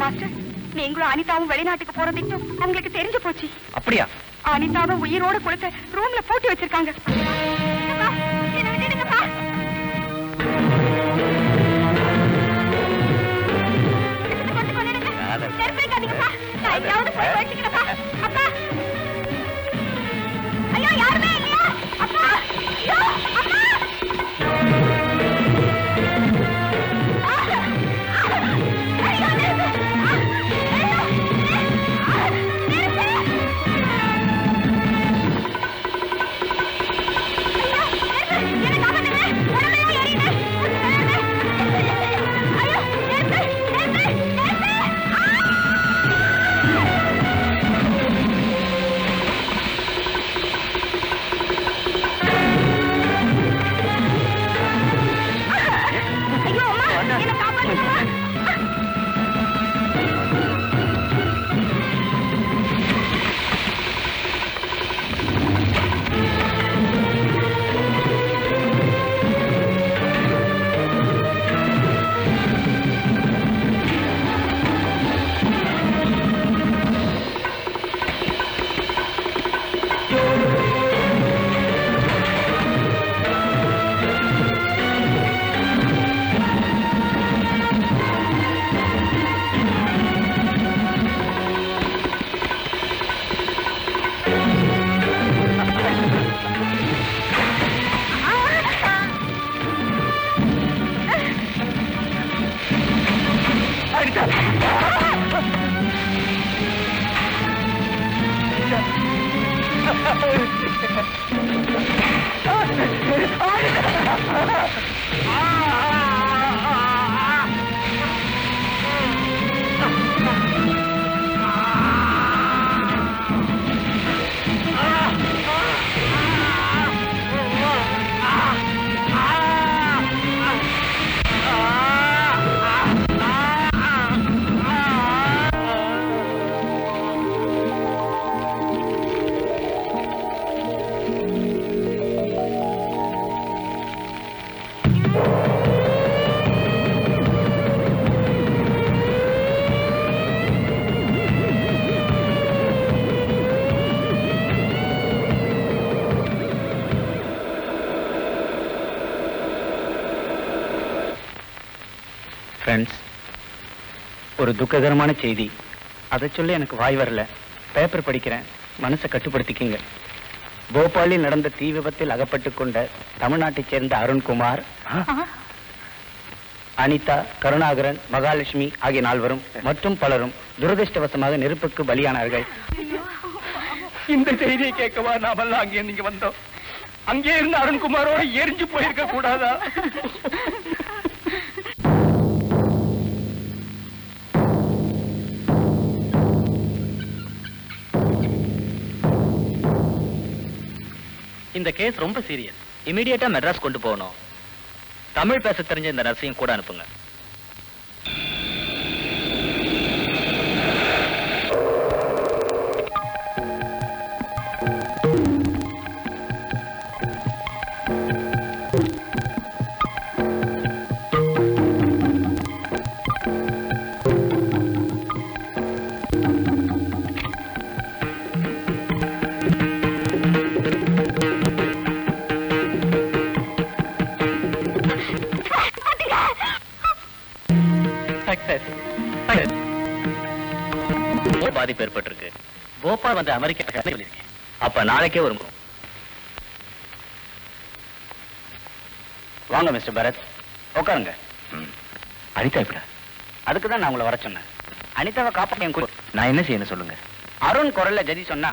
மாஸ்டர், நீங்களும் அனிதாவும் வெளிநாட்டுக்கு போறதுக்கும் உங்களுக்கு தெரிஞ்சு போச்சு. அப்படியா? அனிதாவை உயிரோட கொடுத்து ரூம்ல பூட்டி வச்சிருக்காங்க. என்ன விட்டுடுங்கப்பா. கொஞ்சம் கொண்டுடுங்க. நெருப்பிக்காதீங்கப்பா. நான் எங்கேயாவது போய் வச்சுக்கிறப்பா. அப்பா, ஐயோ, யாருமே இல்லையா? அப்பா, ஐயோ, அப்பா. ஐயோ, நெருப்பு. ஃப்ரெண்ட்ஸ், ஒரு துக்ககரமான செய்தி. அதை சொல்ல எனக்கு வாய் வரல. பேப்பர் படிக்கிறேன், மனசை கட்டுப்படுத்திக்கிங்க. போபாலில் நடந்த தீ விபத்தில் அகப்பட்டுக் கொண்ட தமிழ்நாட்டைச் சேர்ந்த அருண்குமார் அனிதா, கருணாகரன், மகாலட்சுமி ஆகிய 4 பேரும் மற்றும் பலரும் துரதிருஷ்டவசமாக நெருப்புக்கு பலியானார்கள். இந்த செய்தியை கேட்கவா நாமெல்லாம் அங்கே நீங்க வந்தோம்? அங்கே இருந்த அருண்குமாரோட எரிஞ்சு போயிருக்க கூடாதா? இந்த கேஸ் ரொம்ப சீரியஸ். இமிடியேட்டா மெட்ராஸ் கொண்டு போகணும். தமிழ் பேச தெரிஞ்ச இந்த நர்ஸையும் கூட அனுப்புங்க. பாதிப்பு ஏற்பட்டிருக்கு. போபால் வந்து அமெரிக்கா சொல்லியிருக்கேன். அப்ப நாளைக்கே வரும். வாங்க மிஸ்டர் பரத், உட்காருங்க. அனிதா எப்படா? அதுக்குதான் நான் உங்களை வர சொன்னேன். அனிதாவை காப்பாற்ற நான் என்ன செய்யணும் சொல்லுங்க. அருண் குரல்ல ஜதி சொன்னா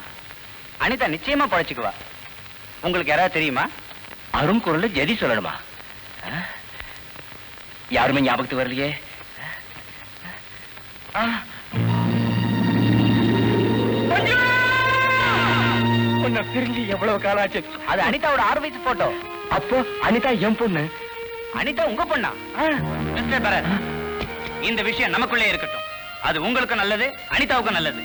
அனிதா நிச்சயமா பழச்சுக்குவா. உங்களுக்கு யாராவது தெரியுமா? அருண் குரல்ல ஜதி சொல்லணுமா? யாருமே ஞாபகத்துக்கு வரலையே. உன்னை பிரிஞ்சு எவ்வளவு காலம் ஆச்சு? அது அனிதாவோட 6 வயசு போட்டோ. அப்போ அனிதா என் பொண்ணு. அனிதா உங்க பொண்ணா? மிஸ்டர் பரத், இந்த விஷயம் நமக்குள்ளே இருக்கட்டும். அது உங்களுக்கு நல்லது, அனிதாவுக்கு நல்லது.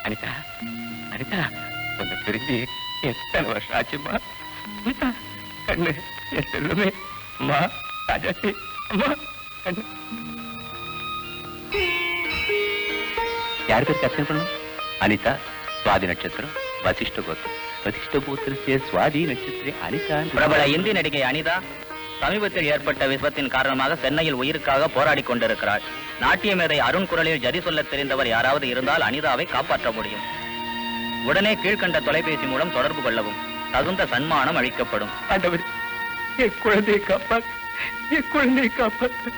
அனிதா, அனிதா, உன்னை பிரிஞ்சு எத்தனை வருஷம் ஆச்சுமா? கண்ணு, என் செல்லுமே, அம்மா, ராஜாச்சி, அம்மா, கண்ணு. யார் பேர் கஷ்டம் பண்ணும்? அனிதா, சுவாதி நட்சத்திரம், வசிஷ்ட கோத்திரம். வசிஷ்ட கோத்திரத்திய சுவாதி நட்சத்திரம் அனிதா. பிரபல இந்தி நடிகை அனிதா சமீபத்தில் ஏற்பட்ட விபத்தின் காரணமாக சென்னையில் உயிருக்காக போராடி கொண்டிருக்கிறார். நாட்டிய மேதை அருண் குரலில் ஜதி சொல்ல தெரிந்தவர் யாராவது இருந்தால் அனிதாவை காப்பாற்ற முடியும். உடனே கீழ்கண்ட தொலைபேசி மூலம் தொடர்பு கொள்ளவும். தகுந்த சன்மானம் அளிக்கப்படும். ஆண்டவர், என் குழந்தையை காப்பாத்து, என் குழந்தையை காப்பாத்து.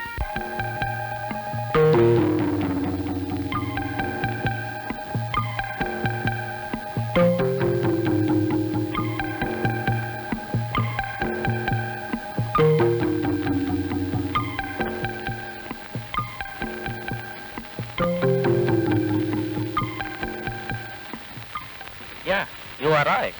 Yeah, you are right.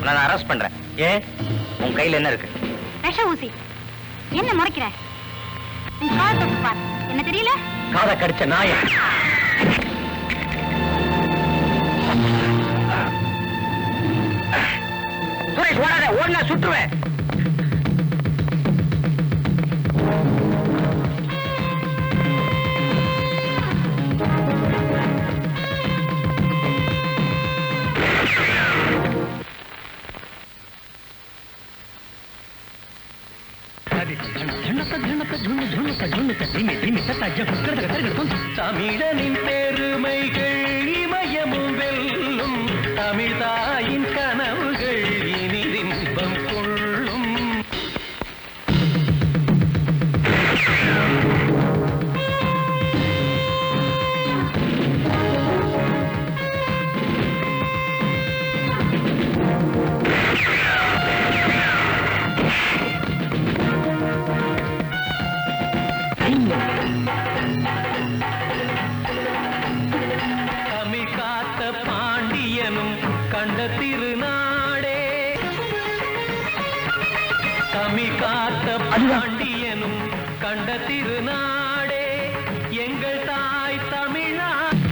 நான் அரெஸ்ட் பண்றேன். ஏன்? உன் கையில என்ன இருக்கு? விஷ ஊசி. என்ன முறைக்கிற? உன் கால் தொட்டு பார். என்ன தெரியல? காதை கடிச்ச நாய. சுரேஷ் ஓடாத, ஓடனா சுற்றுவேன். தமிழனின் பெருமைகள் இமயமும் வெல்லும், தமிழ் தாயின் கனவுகள் இனிதின்பம் கொள்ளும். தமிழ் காத்த பாண்டியனும் கண்ட திருநாடே, தமிழ் காத்த பாண்டியனும் கண்ட திருநாடே, எங்கள் தாய் தமிழ்நாடு.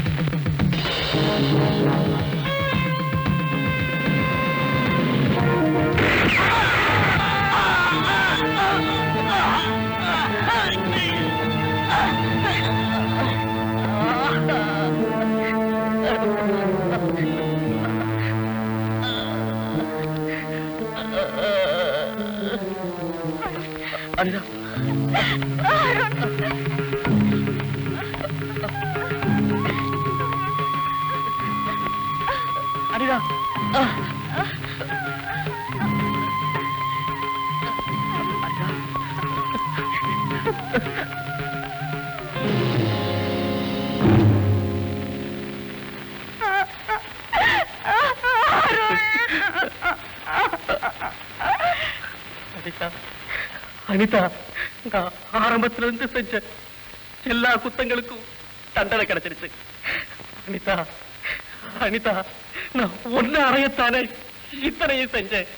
அனிதா, அனிதா, அனிதா, அனிதா, நான் ஆரம்பத்துல இருந்து செஞ்ச எல்லா குத்தங்களுக்கும் தண்டனை கிடைச்சிருச்சு. அனிதா, அனிதா, நான் ஒன்னு அறையத்தானே இத்தனையும் செஞ்சேன்.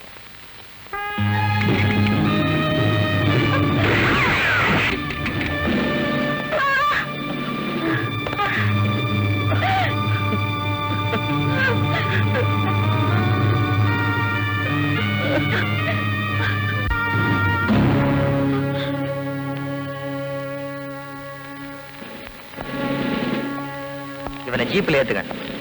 இவனை ஜீப்ல ஏத்துக்க.